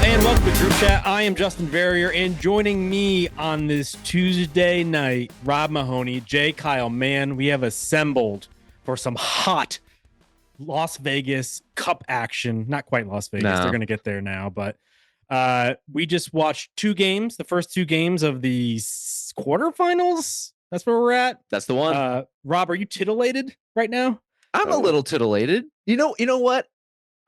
and welcome to Group Chat. I am Justin Verrier, and joining me on this Tuesday night, Rob Mahoney, J. Kyle Mann. We have assembled for some hot Las Vegas Cup action. Not quite Las Vegas. No. They're going to get there now, but we just watched two games, the first two games of the quarterfinals. That's where we're at. That's the one. Rob, are you titillated right now? I'm a little titillated. You know what?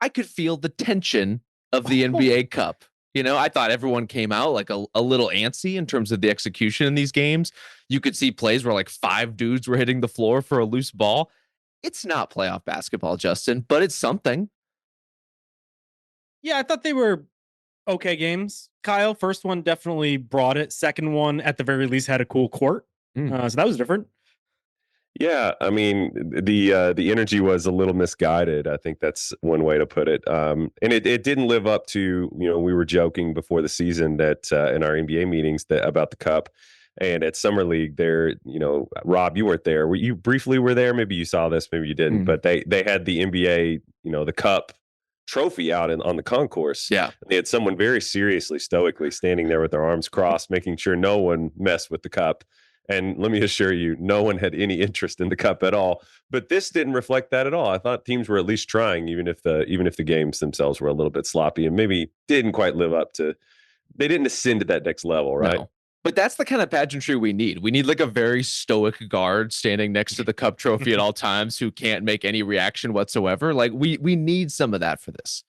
I could feel the tension of the NBA Cup. You know, I thought everyone came out like a little antsy in terms of the execution in these games. You could see plays where like 5 dudes were hitting the floor for a loose ball. It's not playoff basketball, Justin, but it's something. Yeah, I thought they were okay games. Kyle, first one definitely brought it. Second one, at the very least, had a cool court. So that was different. Yeah, I mean, the energy was a little misguided. I think that's one way to put it. And it didn't live up to, we were joking before the season that in our NBA meetings about the Cup. And at Summer League there, Rob, you weren't there. You briefly were there. Maybe you saw this, maybe you didn't. But they had the NBA, the Cup trophy out on the concourse. Yeah. They had someone very seriously, stoically standing there with their arms crossed, making sure no one messed with the Cup. And let me assure you, no one had any interest in the Cup at all. But this didn't reflect that at all. I thought teams were at least trying, even if the games themselves were a little bit sloppy and maybe didn't quite live up to. They didn't ascend to that next level, right? No. But that's the kind of pageantry we need. We need like a very stoic guard standing next to the Cup trophy at all times who can't make any reaction whatsoever. Like we need some of that for this.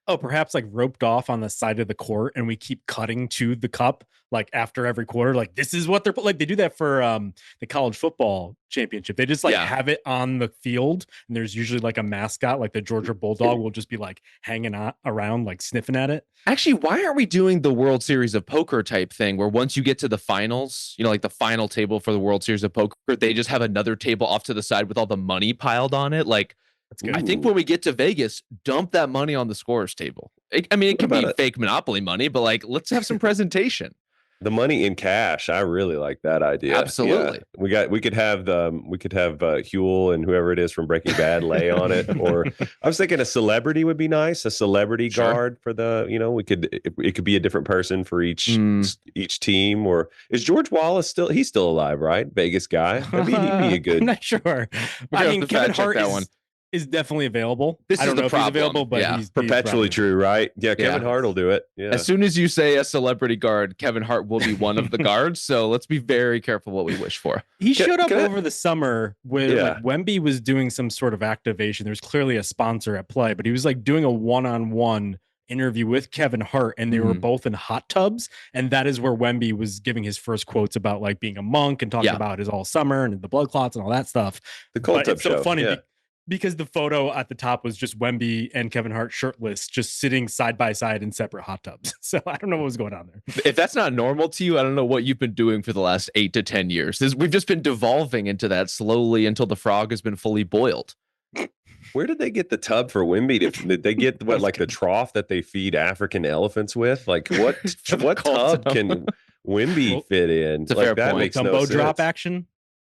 Oh, perhaps like roped off on the side of the court, and we keep cutting to the Cup like after every quarter. Like this is what they're like. They do that for the college football championship. They just have it on the field, and there's usually like a mascot, like the Georgia Bulldog will just be like hanging around, like sniffing at it. Actually, why aren't we doing the World Series of Poker type thing where once you get to the finals, like the final table for the World Series of Poker, they just have another table off to the side with all the money piled on it? Like, I think when we get to Vegas, dump that money on the scorer's table. It can be fake Monopoly money, but like, let's have some presentation. The money in cash. I really like that idea. Absolutely. Yeah. We could have Huel and whoever it is from Breaking Bad lay on it. Or I was thinking a celebrity would be nice. A celebrity guard for the, it could be a different person for each team. Or is George Wallace he's still alive, right? Vegas guy. Maybe he'd be a good. I'm not sure. I mean, Kevin Hart is definitely available. I don't know if he's available, but he's perpetually true, right? Yeah, Kevin Hart will do it. Yeah. As soon as you say a celebrity guard, Kevin Hart will be one of the guards. So let's be very careful what we wish for. He showed up over the summer when like Wemby was doing some sort of activation. There's clearly a sponsor at play, but he was like doing a one-on-one interview with Kevin Hart, and they were both in hot tubs, and that is where Wemby was giving his first quotes about like being a monk and talking about his all summer and the blood clots and all that stuff. The cold tub show. So funny. Because the photo at the top was just Wemby and Kevin Hart shirtless, just sitting side by side in separate hot tubs. So I don't know what was going on there. If that's not normal to you, I don't know what you've been doing for the last 8 to 10 years. We've just been devolving into that slowly until the frog has been fully boiled. Where did they get the tub for Wemby? Did they get like the trough that they feed African elephants with? Like what tub can Wemby fit in? It's a fair point. Makes Dumbo no sense. drop action.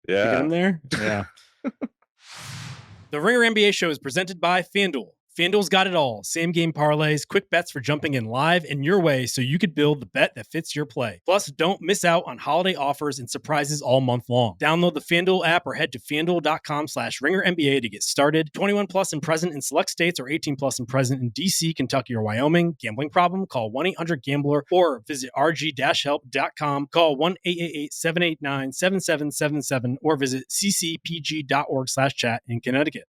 Yeah. Get him there. Yeah. The Ringer NBA show is presented by FanDuel. FanDuel's got it all. Same game parlays, quick bets for jumping in live and your way so you could build the bet that fits your play. Plus, don't miss out on holiday offers and surprises all month long. Download the FanDuel app or head to FanDuel.com/RingerNBA to get started. 21 plus and present in select states or 18 plus and present in DC, Kentucky, or Wyoming. Gambling problem? Call 1-800-GAMBLER or visit rg-help.com. Call 1-888-789-7777 or visit ccpg.org/chat in Connecticut.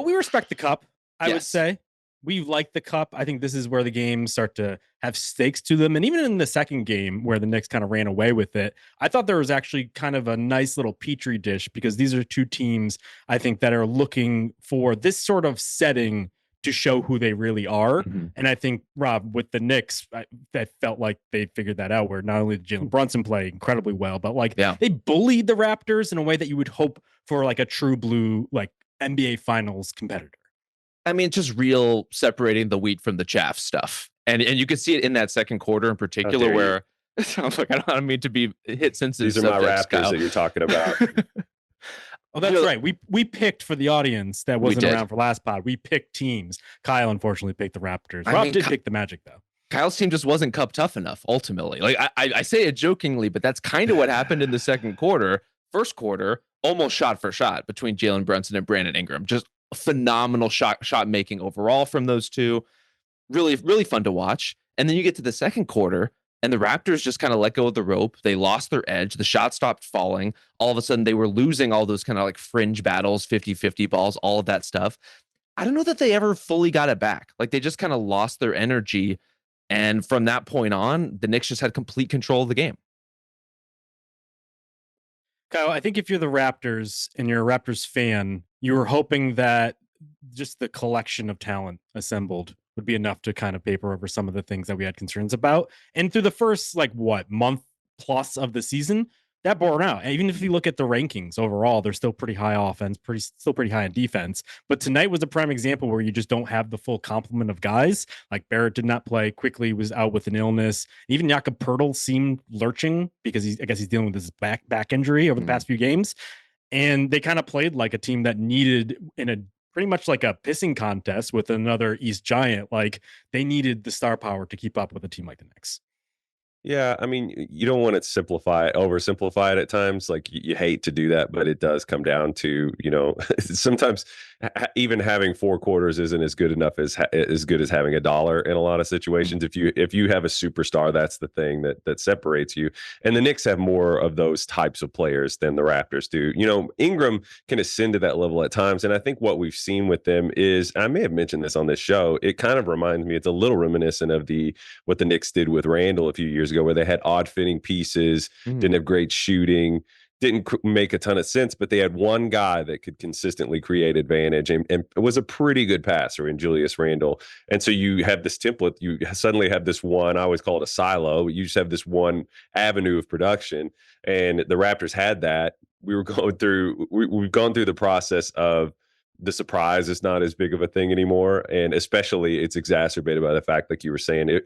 We respect the Cup. I would say we like the Cup. I think this is where the games start to have stakes to them. And even in the second game where the Knicks kind of ran away with it, I thought there was actually kind of a nice little petri dish because these are two teams I think that are looking for this sort of setting to show who they really are. Mm-hmm. And I think, Rob, with the Knicks, that felt like they figured that out where not only did Jalen Brunson play incredibly well, but like they bullied the Raptors in a way that you would hope for like a true blue, like NBA Finals competitor. I mean, just real separating the wheat from the chaff stuff. And you could see it in that second quarter in particular where it sounds like I don't mean to be hit sensitive. These are my Raptors that you're talking about. Oh, that's right. We picked for the audience that wasn't around for last pod. We picked teams. Kyle unfortunately picked the Raptors. Rob did pick the Magic though. Kyle's team just wasn't cup tough enough ultimately. Like I say it jokingly, but that's kind of what happened in the second quarter. First quarter, almost shot for shot between Jalen Brunson and Brandon Ingram. Just phenomenal shot making overall from those two. Really, really fun to watch. And then you get to the second quarter, and the Raptors just kind of let go of the rope. They lost their edge. The shot stopped falling. All of a sudden, they were losing all those kind of like fringe battles, 50-50 balls, all of that stuff. I don't know that they ever fully got it back. Like they just kind of lost their energy. And from that point on, the Knicks just had complete control of the game. Kyle, I think if you're the Raptors and you're a Raptors fan, you were hoping that just the collection of talent assembled would be enough to kind of paper over some of the things that we had concerns about. And through the first, month plus of the season, that bore out. And even if you look at the rankings overall, they're still pretty high offense, still pretty high on defense. But tonight was a prime example where you just don't have the full complement of guys. Like Barrett did not play. Quickly was out with an illness. Even Jakob Poeltl seemed lurching because I guess he's dealing with his back injury over the past few games. And they kind of played like a team that needed in a pretty much like a pissing contest with another East Giant. Like they needed the star power to keep up with a team like the Knicks. Yeah, I mean, you don't want to oversimplify it at times. Like you hate to do that, but it does come down to, sometimes even having 4 quarters isn't as good enough as good as having $1 in a lot of situations. If you have a superstar, that's the thing that separates you. And the Knicks have more of those types of players than the Raptors do. Ingram can ascend to that level at times, and I think what we've seen with them is, I may have mentioned this on this show, it kind of reminds me, it's a little reminiscent of what the Knicks did with Randall a few years ago, where they had odd fitting pieces, didn't have great shooting, didn't make a ton of sense, but they had one guy that could consistently create advantage and was a pretty good passer in Julius Randle. And so you have this template, you suddenly have this one, I always call it a silo, you just have this one avenue of production. And the Raptors had that. We've gone through the process of the surprise is not as big of a thing anymore. And especially it's exacerbated by the fact, like you were saying,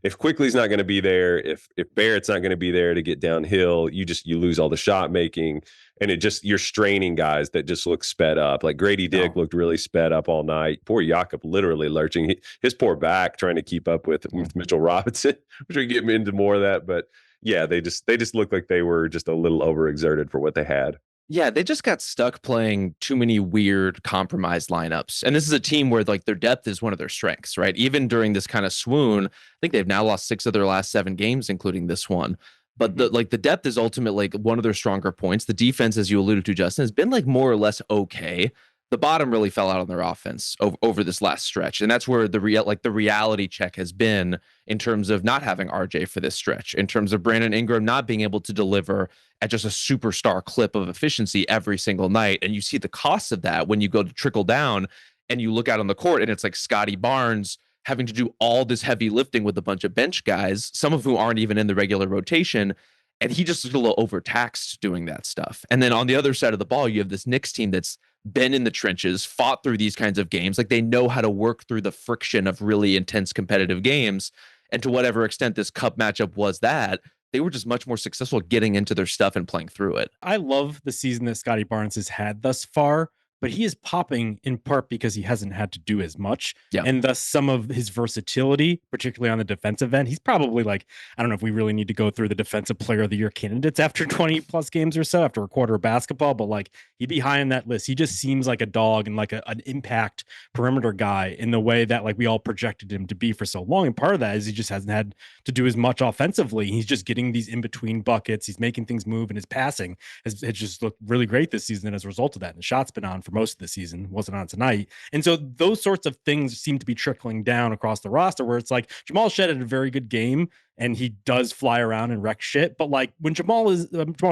if Quickly's not going to be there, if Barrett's not going to be there to get downhill, you lose all the shot making, and you're straining guys that just look sped up. Like Grady Dick looked really sped up all night. Poor Jakob literally lurching, his poor back trying to keep up with Mitchell Robinson. We're going to get into more of that, but yeah, they just looked like they were just a little overexerted for what they had. Yeah, they just got stuck playing too many weird compromised lineups. And this is a team where like their depth is one of their strengths, right? Even during this kind of swoon, I think they've now lost 6 of their last 7 games, including this one. But the depth is ultimately like one of their stronger points. The defense, as you alluded to, Justin, has been like more or less okay. The bottom really fell out on their offense over this last stretch. And that's where the reality check has been in terms of not having RJ for this stretch, in terms of Brandon Ingram not being able to deliver at just a superstar clip of efficiency every single night. And you see the costs of that when you go to trickle down and you look out on the court and it's like Scotty Barnes having to do all this heavy lifting with a bunch of bench guys, some of who aren't even in the regular rotation. And he just is a little overtaxed doing that stuff. And then on the other side of the ball, you have this Knicks team that's been in the trenches, fought through these kinds of games. Like they know how to work through the friction of really intense competitive games. And to whatever extent this cup matchup was that, they were just much more successful getting into their stuff and playing through it. I love the season that Scotty Barnes has had thus far, but he is popping in part because he hasn't had to do as much. Yeah. And thus some of his versatility, particularly on the defensive end, he's probably like, I don't know if we really need to go through the defensive player of the year candidates after 20 plus games or so, after a quarter of basketball, but like he'd be high on that list. He just seems like a dog and like an impact perimeter guy in the way that like we all projected him to be for so long. And part of that is he just hasn't had to do as much offensively. He's just getting these in-between buckets. He's making things move, and his passing has just looked really great this season as a result of that. And the shot's been on for most of the season, wasn't on tonight. And so those sorts of things seem to be trickling down across the roster, where it's like Jamal Shead had a very good game and he does fly around and wreck shit. But like when Jamal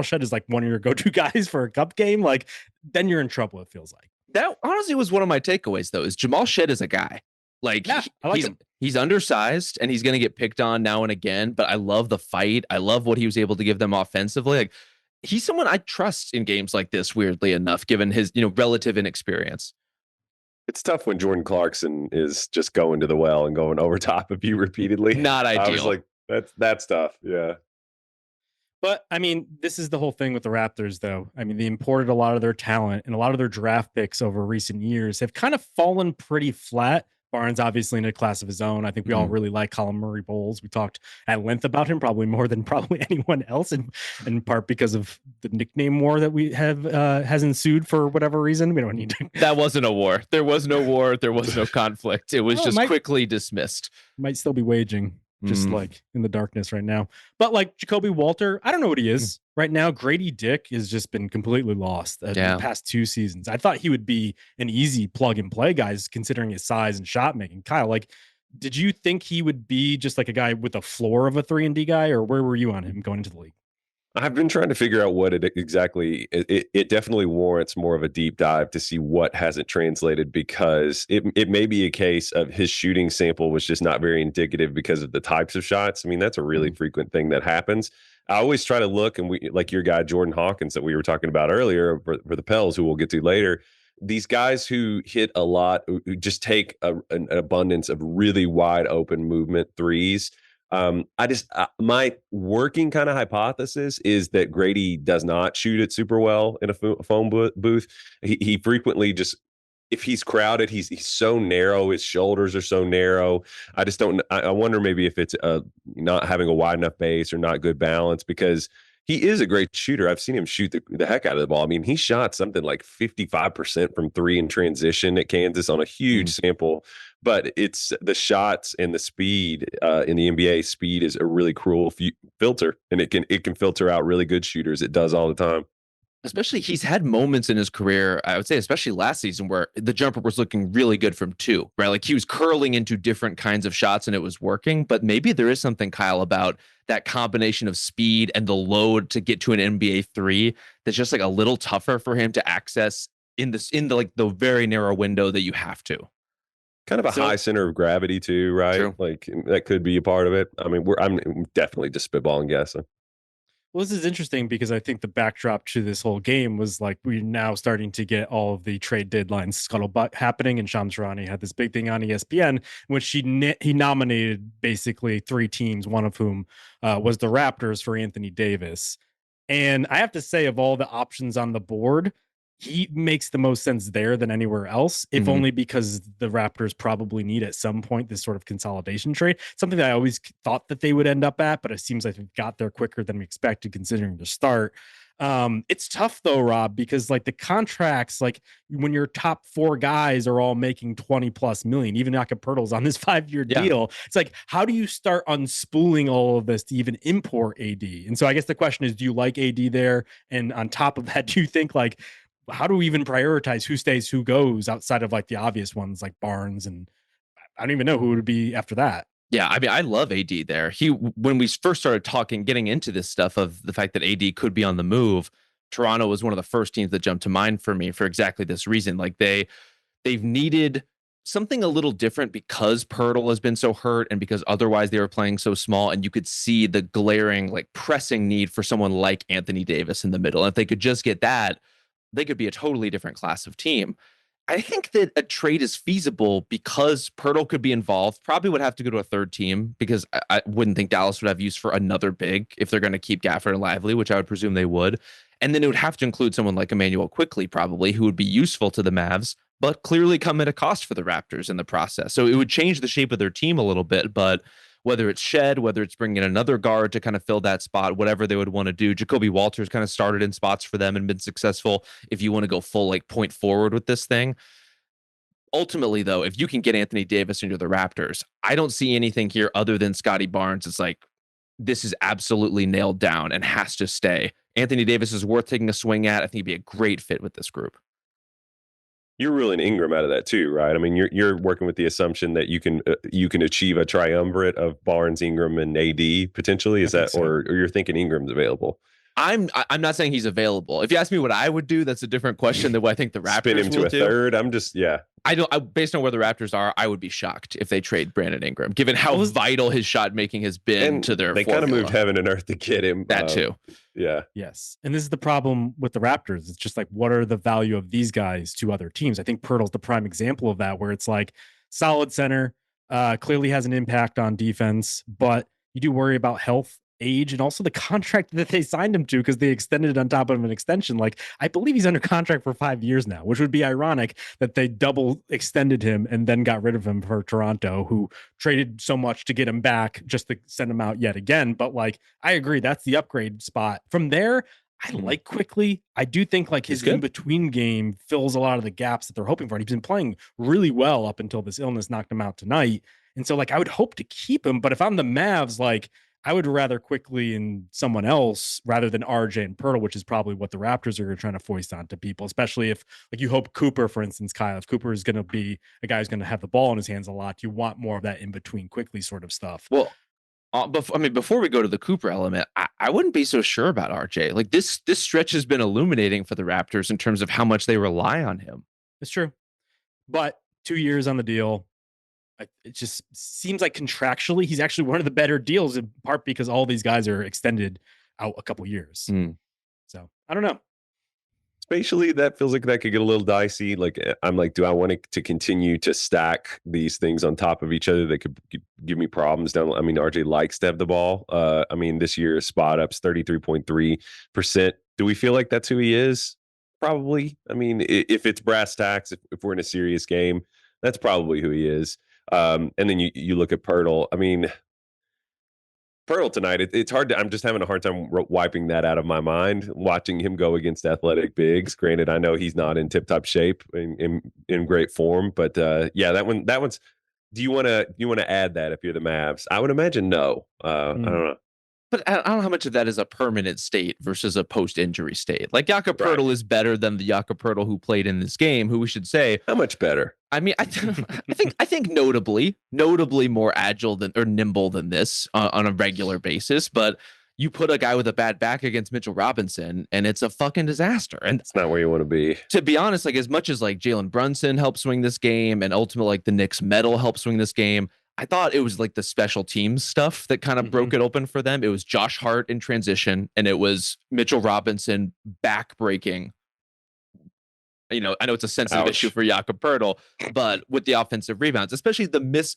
Shead is like one of your go-to guys for a cup game, like then you're in trouble, it feels like. That honestly was one of my takeaways though, is Jamal Shead is a guy. Like, yeah, I like him. He's undersized and he's going to get picked on now and again, but I love the fight. I love what he was able to give them offensively. Like, he's someone I trust in games like this, weirdly enough, given his, relative inexperience. It's tough when Jordan Clarkson is just going to the well and going over top of you repeatedly. Not ideal. I was like, that's tough. Yeah. But I mean, this is the whole thing with the Raptors, though. I mean, they imported a lot of their talent, and a lot of their draft picks over recent years have kind of fallen pretty flat Barnes, obviously in a class of his own. I think we all really like Colin Murray Bowles. We talked at length about him, probably more than anyone else, in part because of the nickname war that we have has ensued for whatever reason. We don't need to. That wasn't a war. There was no war. There was no conflict. It was just quickly dismissed. Might still be waging, just like in the darkness right now. But like Jacoby Walter, I don't know what he is right now. Grady Dick has just been completely lost the past 2 seasons. I thought he would be an easy plug and play, guys, considering his size and shot making. Kyle, like, did you think he would be just like a guy with a floor of a 3-and-D guy, or where were you on him going into the league? I've been trying to figure out what it exactly. It definitely warrants more of a deep dive to see what hasn't translated, because it may be a case of his shooting sample was just not very indicative because of the types of shots. I mean, that's a really frequent thing that happens. I always try to look, and we like your guy Jordan Hawkins that we were talking about earlier for the Pels, who we'll get to later. These guys who hit a lot, who just take an abundance of really wide open movement threes. My working kind of hypothesis is that Grady does not shoot it super well in a phone booth. He frequently just, if he's crowded, he's so narrow. His shoulders are so narrow. I just don't. I wonder maybe if it's not having a wide enough base or not good balance, because he is a great shooter. I've seen him shoot the heck out of the ball. I mean, he shot something like 55% from 3 in transition at Kansas on a huge sample. But it's the shots and the speed in the NBA. Speed is a really cruel filter, and it can filter out really good shooters. It does all the time. Especially, he's had moments in his career, I would say, especially last season, where the jumper was looking really good from 2, right? Like he was curling into different kinds of shots and it was working. But maybe there is something, Kyle, about that combination of speed and the load to get to an NBA 3 that's just like a little tougher for him to access in the very narrow window that you have to. Kind of a high center of gravity too, right? True. Like that could be a part of it. I mean, I'm definitely just spitballing guessing. Well, this is interesting because I think the backdrop to this whole game was like we're now starting to get all of the trade deadline scuttlebutt happening, and Shams Charania had this big thing on ESPN in which he nominated basically 3 teams, one of whom was the Raptors for Anthony Davis. And I have to say, of all the options on the board, he makes the most sense there than anywhere else, if only because the Raptors probably need at some point this sort of consolidation trade, something that I always thought that they would end up at, but it seems like we've got there quicker than we expected considering the start. It's tough though, Rob, because like the contracts, like when your top 4 guys are all making 20+ million, even Acapurtle's on this 5-year deal. It's like, how do you start unspooling all of this to even import AD? And so I guess the question is, do you like AD there? And on top of that, do you think like, how do we even prioritize who stays, who goes outside of like the obvious ones like Barnes? And I don't even know who would be after that. Yeah, I mean, I love AD there. When we first started getting into this stuff of the fact that AD could be on the move, Toronto was one of the first teams that jumped to mind for me for exactly this reason. Like they've needed something a little different because Pirtle has been so hurt and because otherwise they were playing so small, and you could see the glaring, like pressing need for someone like Anthony Davis in the middle. And if they could just get that, they could be a totally different class of team. I think that a trade is feasible because Pirtle could be involved. Probably would have to go to a third team because I wouldn't think Dallas would have use for another big if they're going to keep Gafford and Lively, which I would presume they would. And then it would have to include someone like Emmanuel Quickley, probably, who would be useful to the Mavs, but clearly come at a cost for the Raptors in the process. So it would change the shape of their team a little bit, but whether it's Shed, whether it's bringing in another guard to kind of fill that spot, whatever they would want to do. Jacoby Walters kind of started in spots for them and been successful if you want to go full like point forward with this thing. Ultimately, though, if you can get Anthony Davis into the Raptors, I don't see anything here other than Scotty Barnes. It's like, this is absolutely nailed down and has to stay. Anthony Davis is worth taking a swing at. I think he'd be a great fit with this group. You're ruling Ingram out of that too, right? I mean, you're working with the assumption that you can achieve a triumvirate of Barnes, Ingram, and AD potentially. Is that, or you're thinking Ingram's available? I'm not saying he's available. If you ask me what I would do, that's a different question than what I think the Raptors spin him to a third. I'm just based on where the Raptors are, I would be shocked if they trade Brandon Ingram, given how vital his shot making has been to their. They kind of moved heaven and earth to get him. That too. Yeah. Yes. And this is the problem with the Raptors. It's just like, what are the value of these guys to other teams? I think Pirtle's the prime example of that, where it's like solid center, clearly has an impact on defense, but you do worry about health age and also the contract that they signed him to, because they extended it on top of an extension. Like, I believe he's under contract for 5 years now, which would be ironic that they double extended him and then got rid of him for Toronto, who traded so much to get him back just to send him out yet again. But like, I agree, that's the upgrade spot. From there, I like Quickly. I do think like his in-between game fills a lot of the gaps that they're hoping for. And he's been playing really well up until this illness knocked him out tonight. And so like, I would hope to keep him, but if I'm the Mavs, like, I would rather Quickly and someone else rather than RJ and Pirtle, which is probably what the Raptors are trying to foist onto people, especially if like you hope Cooper, for instance, Kyle, if Cooper is going to be a guy who's going to have the ball in his hands a lot, you want more of that in-between Quickly sort of stuff. Well, before we go to the Cooper element, I wouldn't be so sure about RJ. Like this stretch has been illuminating for the Raptors in terms of how much they rely on him. It's true. But 2 years on the deal, it just seems like contractually he's actually one of the better deals, in part because all these guys are extended out a couple years. So I don't know. Spatially, that feels like that could get a little dicey. Like, I'm like, do I want to continue to stack these things on top of each other that could give me problems down? I mean, RJ likes to have the ball. I mean, this year spot ups 33.3%. Do we feel like that's who he is? Probably. I mean, if it's brass tacks, if we're in a serious game, that's probably who he is. And then you look at Pirtle. I mean, Pirtle tonight, it's hard to, I'm just having a hard time wiping that out of my mind, watching him go against athletic bigs. Granted, I know he's not in tip-top shape, in great form, but yeah, that one's, do you want to add that if you're the Mavs? I would imagine no. I don't know. But I don't know how much of that is a permanent state versus a post-injury state. Like Jakob Poeltl is better than the Jakob Poeltl who played in this game, who we should say. How much better? I mean, I think notably more agile or nimble than this on a regular basis. But you put a guy with a bad back against Mitchell Robinson, and it's a fucking disaster. And it's not where you want to be. To be honest, like as much as like Jalen Brunson helped swing this game, and ultimately like the Knicks medal helped swing this game, I thought it was like the special teams stuff that kind of broke it open for them. It was Josh Hart in transition, and it was Mitchell Robinson back breaking. You know, I know it's a sensitive issue for Jakob Poeltl, but with the offensive rebounds, especially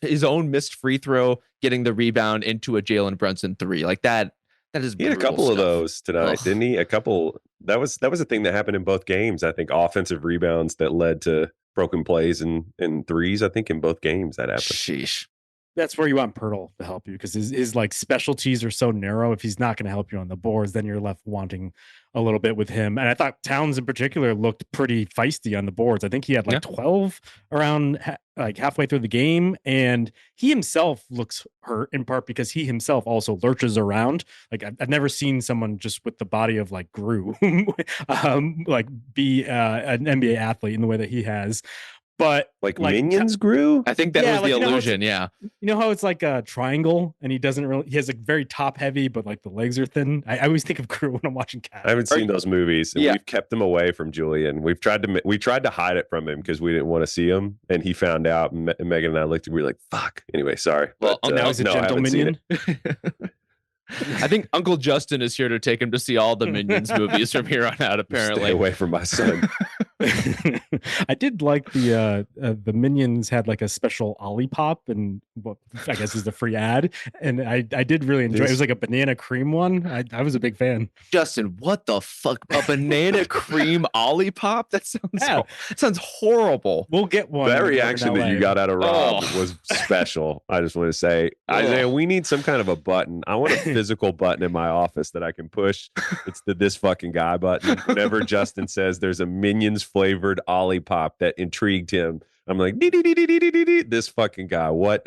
his own missed free throw, getting the rebound into a Jalen Brunson 3, like that is. He had a couple of those tonight, didn't he? A couple. That was a thing that happened in both games. I think offensive rebounds that led to broken plays and threes. I think in both games that happened. Sheesh. That's where you want Pirtle to help you, because his like specialties are so narrow. If he's not going to help you on the boards, then you're left wanting a little bit with him. And I thought Towns in particular looked pretty feisty on the boards. I think he had like 12 around like halfway through the game, and he himself looks hurt in part because he himself also lurches around. Like I've never seen someone just with the body of like Gru like be an NBA athlete in the way that he has. But like Minions grew? I think that was the illusion. You know how it's like a triangle and he has a very top heavy, but like the legs are thin. I always think of Crew when I'm watching Cat. I haven't seen those movies, and we've kept them away from Julian. We tried to hide it from him because we didn't want to see him, and he found out. And Megan and I looked, and we were like, "Fuck." Anyway, sorry. Well, now he's a gentle minion. I think Uncle Justin is here to take him to see all the Minions movies from here on out. Apparently, stay away from my son. I did like the Minions had like a special Olipop, and what I guess is the free ad, and I did really enjoy it. It was like a banana cream one. I was a big fan. Justin, what the fuck? A banana cream Olipop? That sounds horrible. We'll get one. That reaction that you got out of Rob was special. I just want to say, Isaiah, we need some kind of a button. I want a physical button in my office that I can push. It's the "this fucking guy" button. Whenever Justin says there's a Minions flavored Olipop that intrigued him, I'm like, this fucking guy. What?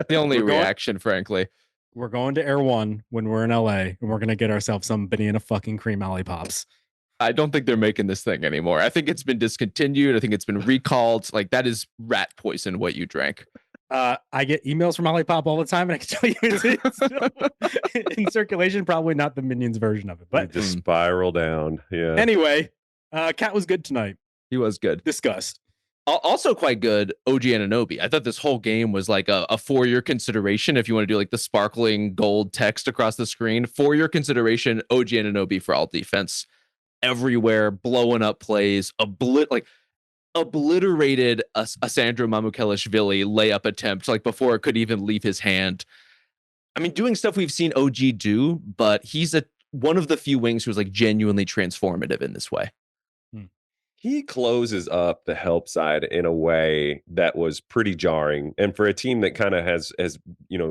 The only reaction, frankly. We're going to Air One when we're in LA, and we're gonna get ourselves some banana fucking cream Olipops. I don't think they're making this thing anymore. I think it's been discontinued. I think it's been recalled. Like, that is rat poison what you drank. I get emails from Olipop all the time, and I can tell you it's still in circulation. Probably not the Minions version of it, but it just spiral down. Yeah. Anyway, Cat was good tonight. He was good. Discussed. Also quite good, OG Anunoby. I thought this whole game was like a 4-year consideration. If you want to do like the sparkling gold text across the screen, 4-year consideration, OG Anunoby for all defense. Everywhere, blowing up plays, obliterated a Sandro Mamukelashvili layup attempt like before it could even leave his hand. I mean, doing stuff we've seen OG do, but he's one of the few wings who's like genuinely transformative in this way. He closes up the help side in a way that was pretty jarring. And for a team that kind of has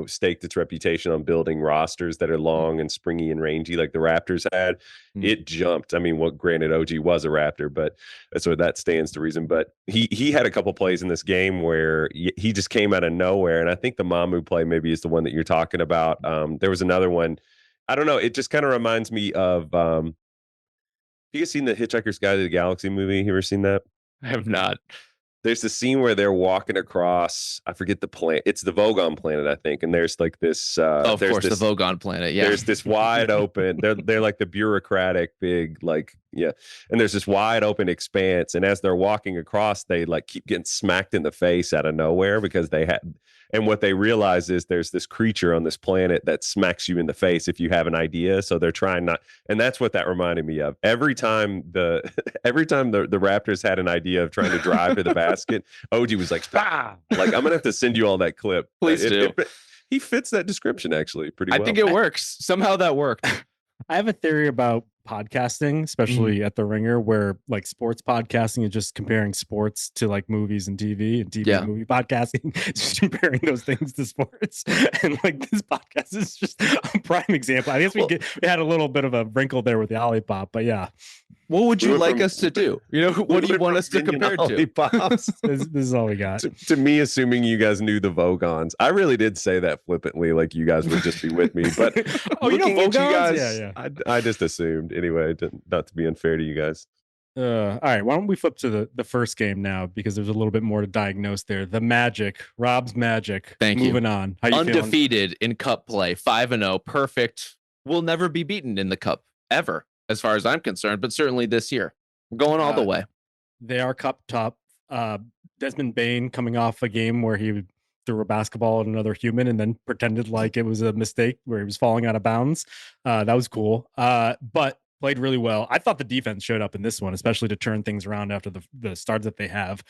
staked its reputation on building rosters that are long and springy and rangy like the Raptors had, it jumped. I mean, granted, OG was a Raptor, but so that stands to reason. But he had a couple plays in this game where he just came out of nowhere. And I think the Mamu play maybe is the one that you're talking about. There was another one. I don't know. It just kind of reminds me of you guys seen the Hitchhiker's Guide to the Galaxy movie? You ever seen that? I have not. There's the scene where they're walking across, I forget the planet. It's the Vogon planet, I think. And there's like this of course, the Vogon planet. Yeah. There's this wide open, they're like the bureaucratic big, like, yeah. And there's this wide open expanse. And as they're walking across, they like keep getting smacked in the face out of nowhere because and what they realize is there's this creature on this planet that smacks you in the face if you have an idea. So they're trying not, and that's what that reminded me of. Every time the Raptors had an idea of trying to drive to the basket, OG was like, "Ah!" Like, I'm gonna have to send you all that clip. Please do. He fits that description actually pretty well. I think it works. Somehow that worked. I have a theory about podcasting, especially at The Ringer, where like sports podcasting is just comparing sports to like movies and TV, and TV and movie podcasting, just comparing those things to sports. And like this podcast is just a prime example. I guess we had a little bit of a wrinkle there with the Olipop, but yeah. What would you like us to do? What do you want us to compare to? This is all we got. To me, assuming you guys knew the Vogons, I really did say that flippantly, like you guys would just be with me. But looking at you guys, I just assumed anyway, not to be unfair to you guys. All right, why don't we flip to the first game now, because there's a little bit more to diagnose there. The Magic, Rob's Magic. Thank you. Moving on. How you undefeated in Cup play, 5-0, perfect. Will never be beaten in the Cup ever, as far as I'm concerned, but certainly this year. We're going all the way. They are Cup top. Desmond Bane coming off a game where he threw a basketball at another human and then pretended like it was a mistake where he was falling out of bounds. That was cool. But played really well. I thought the defense showed up in this one, especially to turn things around after the starts that they have.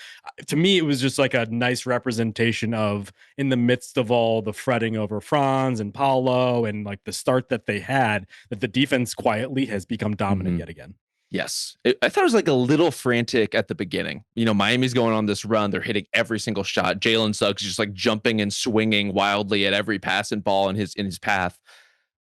To me, it was just like a nice representation of, in the midst of all the fretting over Franz and Paolo and like the start that they had, that the defense quietly has become dominant yet again. Yes. I thought it was like a little frantic at the beginning. Miami's going on this run. They're hitting every single shot. Jalen Suggs just like jumping and swinging wildly at every pass and ball in his path.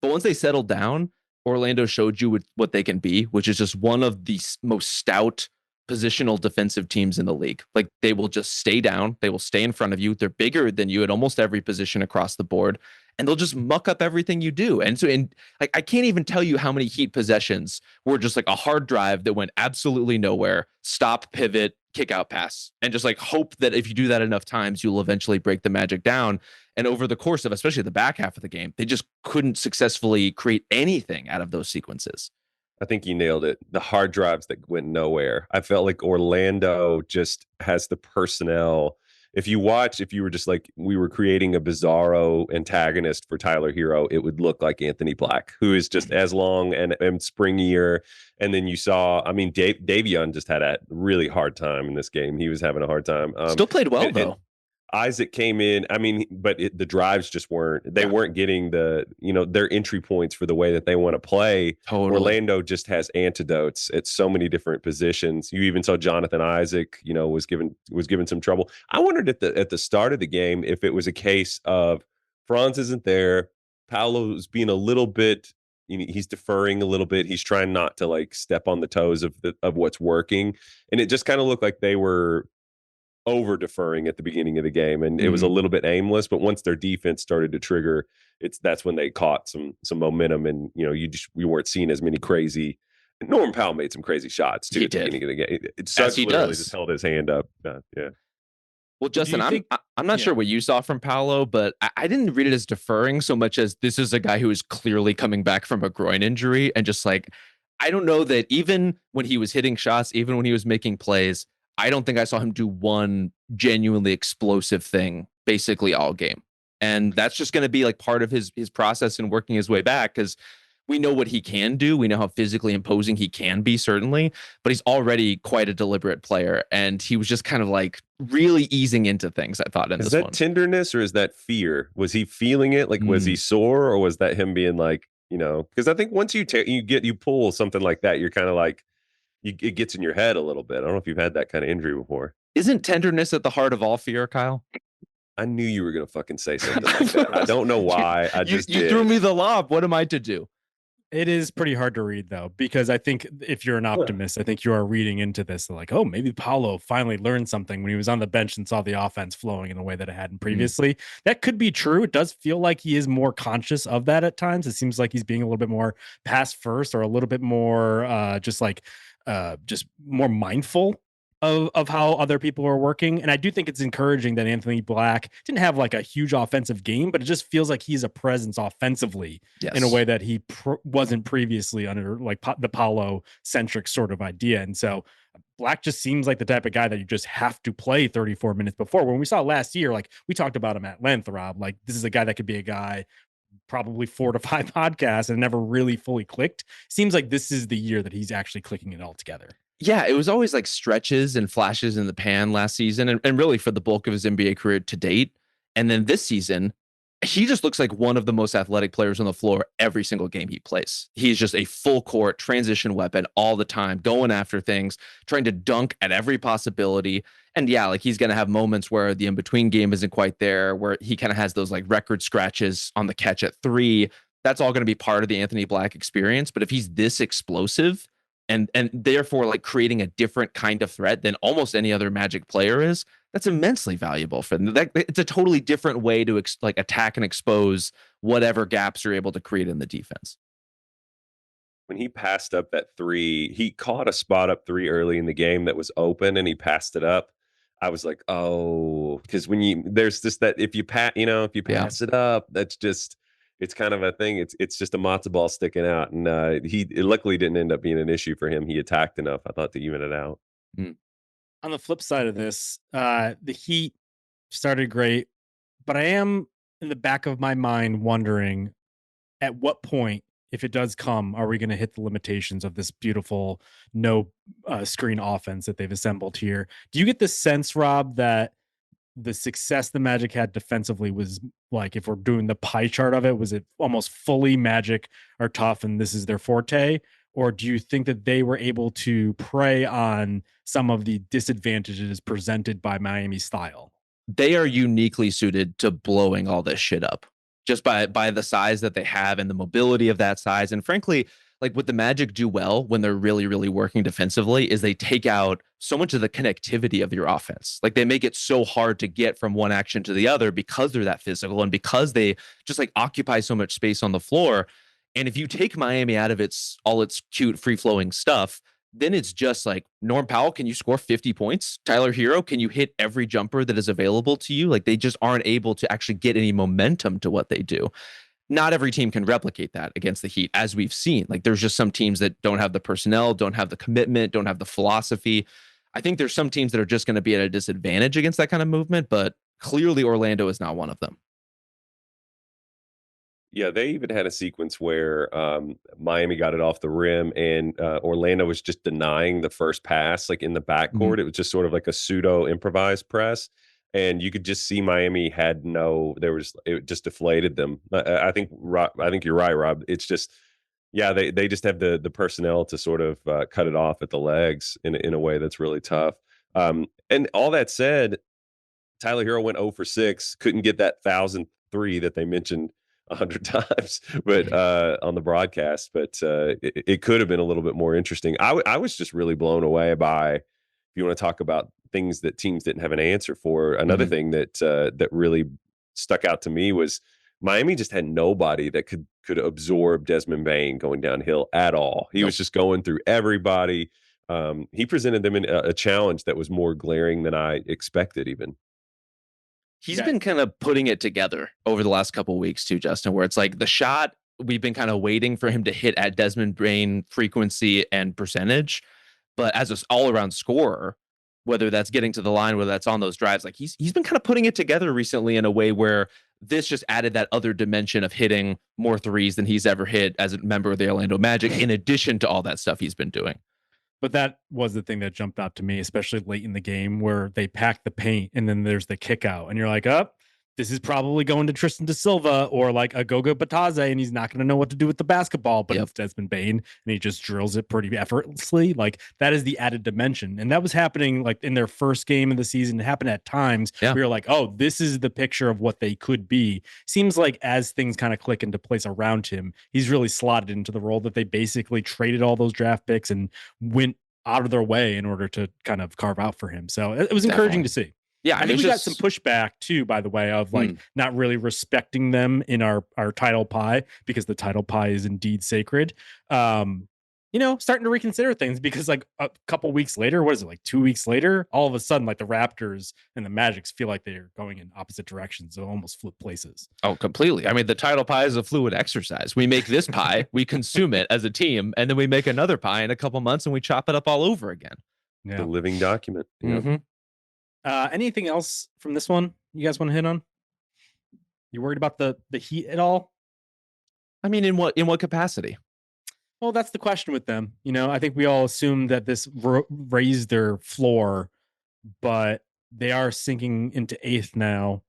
But once they settled down, Orlando showed you what they can be, which is just one of the most stout positional defensive teams in the league. Like, they will just stay down. They will stay in front of you. They're bigger than you at almost every position across the board, and they'll just muck up everything you do. And so, like, I can't even tell you how many Heat possessions were just like a hard drive that went absolutely nowhere, stop, pivot, kick out, pass, and just like hope that if you do that enough times, you'll eventually break the Magic down. And over the course of, especially the back half of the game, they just couldn't successfully create anything out of those sequences. I think you nailed it. The hard drives that went nowhere. I felt like Orlando just has the personnel. If you were just like, we were creating a bizarro antagonist for Tyler Hero, it would look like Anthony Black, who is just as long and springier. And then you saw, I mean, Davion just had a really hard time in this game. He was having a hard time. Still played well, though. Isaac came in. I mean, but the drives just weren't getting their entry points for the way that they want to play. Totally. Orlando just has antidotes at so many different positions. You even saw Jonathan Isaac, was given some trouble. I wondered at the start of the game if it was a case of Franz isn't there, Paolo's being a little bit, he's deferring a little bit. He's trying not to like step on the toes of what's working, and it just kind of looked like they were over deferring at the beginning of the game, and it was a little bit aimless. But once their defense started to trigger, that's when they caught some momentum, and we weren't seeing as many crazy. Norman Powell made some crazy shots too at the beginning of the game. He just held his hand up. Yeah. Well, Justin, I'm not sure what you saw from Paolo, but I didn't read it as deferring so much as this is a guy who is clearly coming back from a groin injury, and just like, I don't know that even when he was hitting shots, even when he was making plays, I don't think I saw him do one genuinely explosive thing basically all game. And that's just going to be like part of his process in working his way back, because we know what he can do. We know how physically imposing he can be, certainly, but he's already quite a deliberate player. And he was just kind of like really easing into things, I thought, in this one. Is that tenderness or is that fear? Was he feeling it? Like, was he sore, or was that him being like, because I think once you pull something like that, you're kind of like, it gets in your head a little bit. I don't know if you've had that kind of injury before. Isn't tenderness at the heart of all fear, Kyle? I knew you were going to fucking say something like that. I don't know why. You threw me the lob. What am I to do? It is pretty hard to read, though, because I think if you're an optimist, I think you are reading into this like, oh, maybe Paolo finally learned something when he was on the bench and saw the offense flowing in a way that it hadn't previously. That could be true. It does feel like he is more conscious of that at times. It seems like he's being a little bit more pass first, or a little bit more just more mindful of how other people are working. And I do think it's encouraging that Anthony Black didn't have like a huge offensive game, but it just feels like he's a presence offensively in a way that he wasn't previously under like the Paolo centric sort of idea. And so Black just seems like the type of guy that you just have to play 34 minutes before. When we saw last year, like we talked about him at length, Rob, like this is a guy that could be a guy probably 4 to 5 podcasts and never really fully clicked. Seems like this is the year that he's actually clicking it all together. Yeah, it was always like stretches and flashes in the pan last season, and really for the bulk of his NBA career to date. And then this season, he just looks like one of the most athletic players on the floor every single game he plays. He's just a full court transition weapon all the time, going after things, trying to dunk at every possibility. And yeah, like he's going to have moments where the in-between game isn't quite there, where he kind of has those like record scratches on the catch at 3. That's all going to be part of the Anthony Black experience. But if he's this explosive, and therefore like creating a different kind of threat than almost any other Magic player is, that's immensely valuable for them. It's a totally different way to attack and expose whatever gaps you're able to create in the defense. When he passed up that 3, he caught a spot up 3 early in the game that was open and he passed it up. I was like, oh, because there's just that if you pass it up, that's just, it's kind of a thing. It's just a matzo ball sticking out, and it luckily didn't end up being an issue for him. He attacked enough, I thought, to even it out. On the flip side of this, the Heat started great, but I am in the back of my mind wondering at what point, if it does come, are we going to hit the limitations of this beautiful no screen offense that they've assembled here? Do you get the sense, Rob, that the success the Magic had defensively was like, if we're doing the pie chart of it, was it almost fully Magic are tough and this is their forte? Or do you think that they were able to prey on some of the disadvantages presented by Miami's style? They are uniquely suited to blowing all this shit up just by the size that they have and the mobility of that size. And frankly, like what the Magic do well when they're really, really working defensively is they take out so much of the connectivity of your offense. Like they make it so hard to get from one action to the other because they're that physical and because they just like occupy so much space on the floor. And if you take Miami out of all its cute free flowing stuff, then it's just like, Norm Powell, can you score 50 points? Tyler Hero, can you hit every jumper that is available to you? Like they just aren't able to actually get any momentum to what they do. Not every team can replicate that against the Heat, as we've seen. Like there's just some teams that don't have the personnel, don't have the commitment, don't have the philosophy. I think there's some teams that are just going to be at a disadvantage against that kind of movement, but clearly Orlando is not one of them. Yeah, they even had a sequence where Miami got it off the rim and Orlando was just denying the first pass, like in the backcourt. It was just sort of like a pseudo improvised press. And you could just see Miami it just deflated them. I think you're right, Rob. It's just, yeah, they just have the personnel to sort of cut it off at the legs in a way that's really tough. And all that said, Tyler Hero went 0 for 6, couldn't get that 1,003 that they mentioned 100 times, but on the broadcast. But it could have been a little bit more interesting. I was just really blown away by, if you want to talk about things that teams didn't have an answer for. Another thing that really stuck out to me was Miami just had nobody that could absorb Desmond Bane going downhill at all. He was just going through everybody. He presented them in a challenge that was more glaring than I expected even. He's been kind of putting it together over the last couple of weeks too, Justin, where it's like the shot, we've been kind of waiting for him to hit at Desmond Bane frequency and percentage. But as an all-around scorer, whether that's getting to the line, whether that's on those drives, like he's been kind of putting it together recently in a way where this just added that other dimension of hitting more threes than he's ever hit as a member of the Orlando Magic, in addition to all that stuff he's been doing. But that was the thing that jumped out to me, especially late in the game where they pack the paint and then there's the kick out and you're like, oh, this is probably going to Tristan da Silva or like a Goga Batadze, and he's not going to know what to do with the basketball, but it's Desmond Bane and he just drills it pretty effortlessly. Like that is the added dimension. And that was happening like in their first game of the season. It happened at times. We were like, oh, this is the picture of what they could be. Seems like as things kind of click into place around him, he's really slotted into the role that they basically traded all those draft picks and went out of their way in order to kind of carve out for him. So it was encouraging to see. Yeah, I think we got some pushback too, by the way, of like not really respecting them in our title pie, because the title pie is indeed sacred. Starting to reconsider things, because like a couple weeks later, what is it, like 2 weeks later, all of a sudden like the Raptors and the Magics feel like they're going in opposite directions, so almost flip places. Oh, completely. I mean, the title pie is a fluid exercise. We make this pie, we consume it as a team, and then we make another pie in a couple months and we chop it up all over again. The living document. Anything else from this one you guys want to hit on? You worried about the Heat at all? I mean, in what capacity? Well, that's the question with them. I think we all assumed that this raised their floor, but they are sinking into 8th now,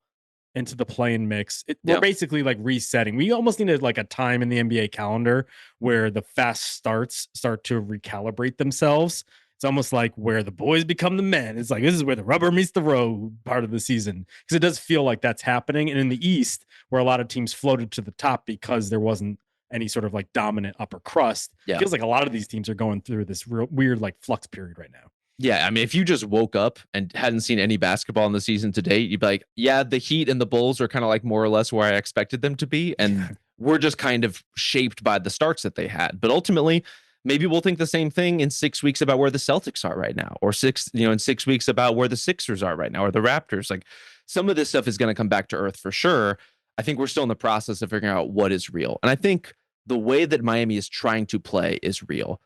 into the play-in mix. We're basically like resetting. We almost needed like a time in the NBA calendar where the fast starts start to recalibrate themselves. It's almost like where the boys become the men. It's like, this is where the rubber meets the road part of the season, because it does feel like that's happening. And in the East, where a lot of teams floated to the top because there wasn't any sort of like dominant upper crust, it feels like a lot of these teams are going through this real weird like flux period right now. Yeah, I mean, if you just woke up and hadn't seen any basketball in the season to date, you'd be like, yeah, the Heat and the Bulls are kind of like more or less where I expected them to be. And we're just kind of shaped by the starts that they had. But ultimately, maybe we'll think the same thing in 6 weeks about where the Celtics are right now, or in 6 weeks about where the Sixers are right now, or the Raptors. Like, some of this stuff is going to come back to earth for sure. I think we're still in the process of figuring out what is real. And I think the way that Miami is trying to play is real.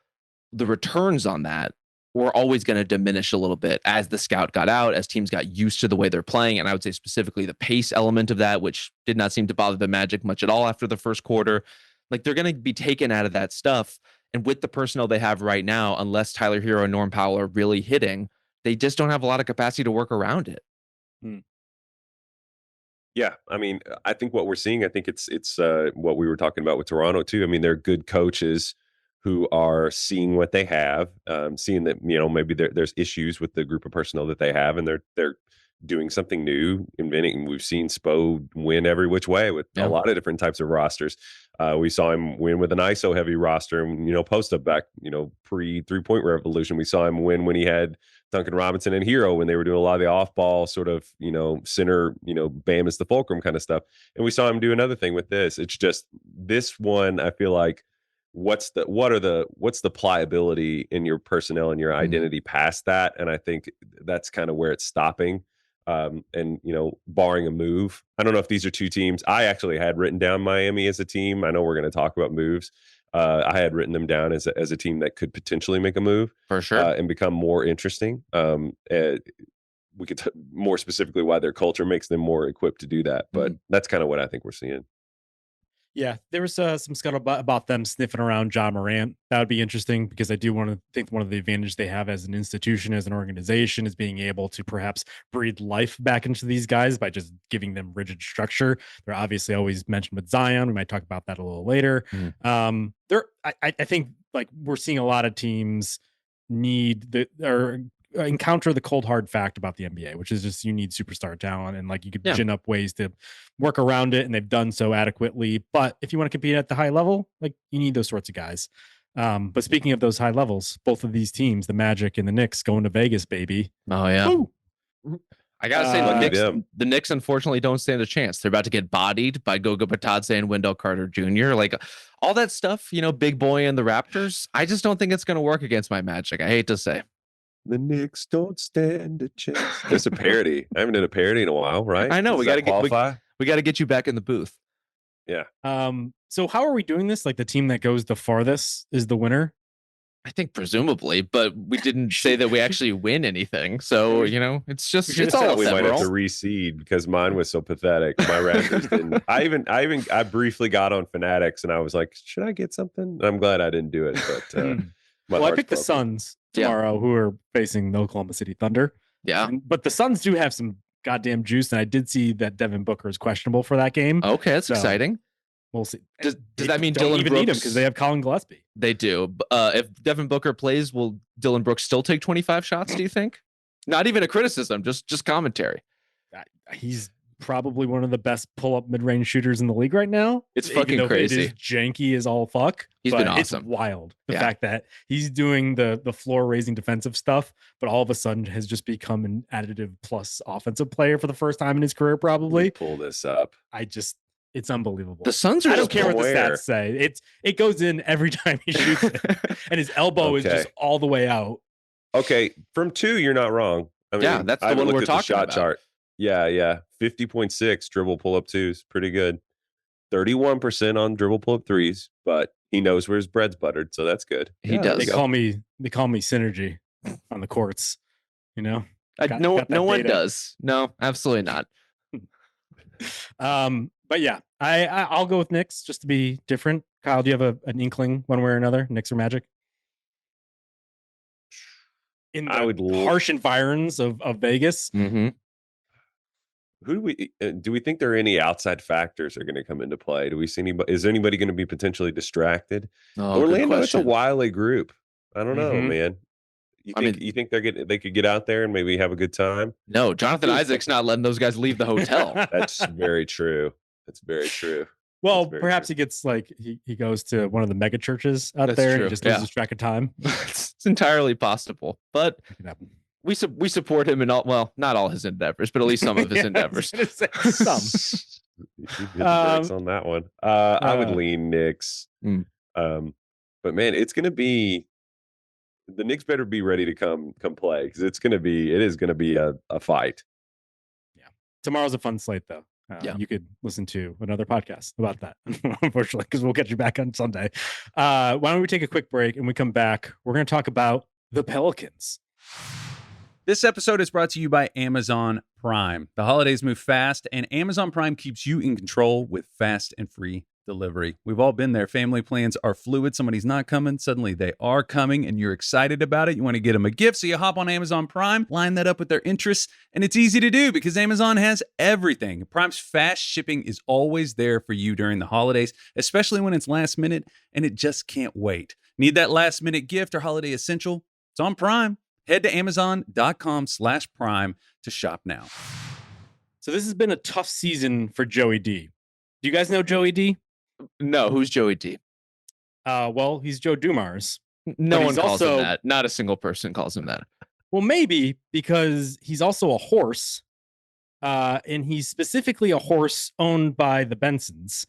The returns on that were always going to diminish a little bit as the scout got out, as teams got used to the way they're playing. And I would say specifically the pace element of that, which did not seem to bother the Magic much at all after the first quarter. Like, they're going to be taken out of that stuff. And with the personnel they have right now, unless Tyler Hero and Norm Powell are really hitting, they just don't have a lot of capacity to work around it. Yeah, I mean, I think what we're seeing, I think it's what we were talking about with Toronto too. I mean, they're good coaches who are seeing what they have, seeing that maybe there's issues with the group of personnel that they have, and they're doing something new, inventing. We've seen Spo win every which way with a lot of different types of rosters. We saw him win with an ISO heavy roster, and post up back, pre 3-point revolution. We saw him win when he had Duncan Robinson and Hero, when they were doing a lot of the off ball sort of, center, Bam is the fulcrum kind of stuff. And we saw him do another thing with this. It's just this one, I feel like, what's the pliability in your personnel and your identity past that? And I think that's kind of where it's stopping. And barring a move, I don't know if these are two teams. I actually had written down Miami as a team. I know we're going to talk about moves. I had written them down as a team that could potentially make a move for sure and become more interesting. We could more specifically why their culture makes them more equipped to do that. But that's kind of what I think we're seeing. Yeah, there was some scuttlebutt about them sniffing around Ja Morant. That would be interesting, because I do want to think one of the advantages they have as an institution, as an organization, is being able to perhaps breathe life back into these guys by just giving them rigid structure. They're obviously always mentioned with Zion. We might talk about that a little later. I think like we're seeing a lot of teams encounter the cold hard fact about the NBA, which is just you need superstar talent, and like you could gin up ways to work around it, and they've done so adequately. But if you want to compete at the high level, like you need those sorts of guys. But speaking of those high levels, both of these teams, the Magic and the Knicks, going to Vegas, baby. Oh yeah. Woo! I gotta say, the Knicks unfortunately don't stand a chance. They're about to get bodied by Goga Batadze and Wendell Carter Jr. Like all that stuff, big boy and the Raptors. I just don't think it's going to work against my Magic. I hate to say. The Knicks don't stand a chance. There's a parody. I haven't done a parody in a while, right? I know. We got to get you back in the booth. Yeah. So how are we doing this? Like the team that goes the farthest is the winner? I think presumably, but we didn't say that we actually win anything. So, it's all we might have to ephemeral. reseed because mine was so pathetic. My Raptors didn't. I briefly got on Fanatics and I was like, should I get something? I'm glad I didn't do it. But well, I picked the Suns tomorrow, who are facing the Oklahoma City Thunder. Yeah. But the Suns do have some goddamn juice, and I did see that Devin Booker is questionable for that game. Okay, that's exciting. We'll see. Does that mean Dylan Brooks? Need him because they have Colin Gillespie. They do. If Devin Booker plays, will Dylan Brooks still take 25 shots? Do you think? Not even a criticism, just commentary. He's probably one of the best pull-up mid-range shooters in the league right now. It's fucking crazy. It is janky as all fuck. He's been awesome. It's wild. The fact that he's doing the floor-raising defensive stuff, but all of a sudden has just become an additive plus offensive player for the first time in his career, probably. Pull this up. It's unbelievable. The Suns are. I don't care what the stats say. It goes in every time he shoots it, and his elbow is just all the way out. Okay, from 2, you're not wrong. I mean, that's the one we're talking about. Chart. Yeah. 50.6 dribble pull up 2s, pretty good. 31% on dribble pull up 3s, but he knows where his bread's buttered, so that's good. He does. They call me synergy on the courts. No one does. No, absolutely not. But yeah, I'll go with Knicks just to be different. Kyle, do you have an inkling one way or another, Knicks or Magic? In the harsh environs of Vegas. Mm-hmm. Who do we think there are any outside factors that are going to come into play? Do we see anybody? Is anybody going to be potentially distracted? Orlando, it's a wily group. I don't know, man. You think they could get out there and maybe have a good time? No, Jonathan Isaac's not letting those guys leave the hotel. That's very true. That's very true. Well, perhaps he gets he goes to one of the mega churches out there and he just loses track of time. It's entirely possible, but we support him in all. Well, not all his endeavors, but at least some of his endeavors. Some. On that one, I would lean Knicks. But man, it's going to be. The Knicks better be ready to come play because it is going to be a fight. Yeah. Tomorrow's a fun slate though. You could listen to another podcast about that, unfortunately, because we'll get you back on Sunday. Why don't we take a quick break and we come back? We're going to talk about the Pelicans. This episode is brought to you by Amazon Prime. The holidays move fast, and Amazon Prime keeps you in control with fast and free delivery. We've all been there. Family plans are fluid. Somebody's not coming. Suddenly they are coming and you're excited about it. You want to get them a gift. So you hop on Amazon Prime, line that up with their interests, and it's easy to do because Amazon has everything. Prime's fast shipping is always there for you during the holidays, especially when it's last minute and it just can't wait. Need that last minute gift or holiday essential? It's on Prime. Head to Amazon.com/Prime to shop now. So this has been a tough season for Joey D. Do you guys know Joey D? No, who's Joey D? Well, he's Joe Dumars. No one calls him that. Not a single person calls him that. Well, maybe because he's also a horse, and he's specifically a horse owned by the Bensons.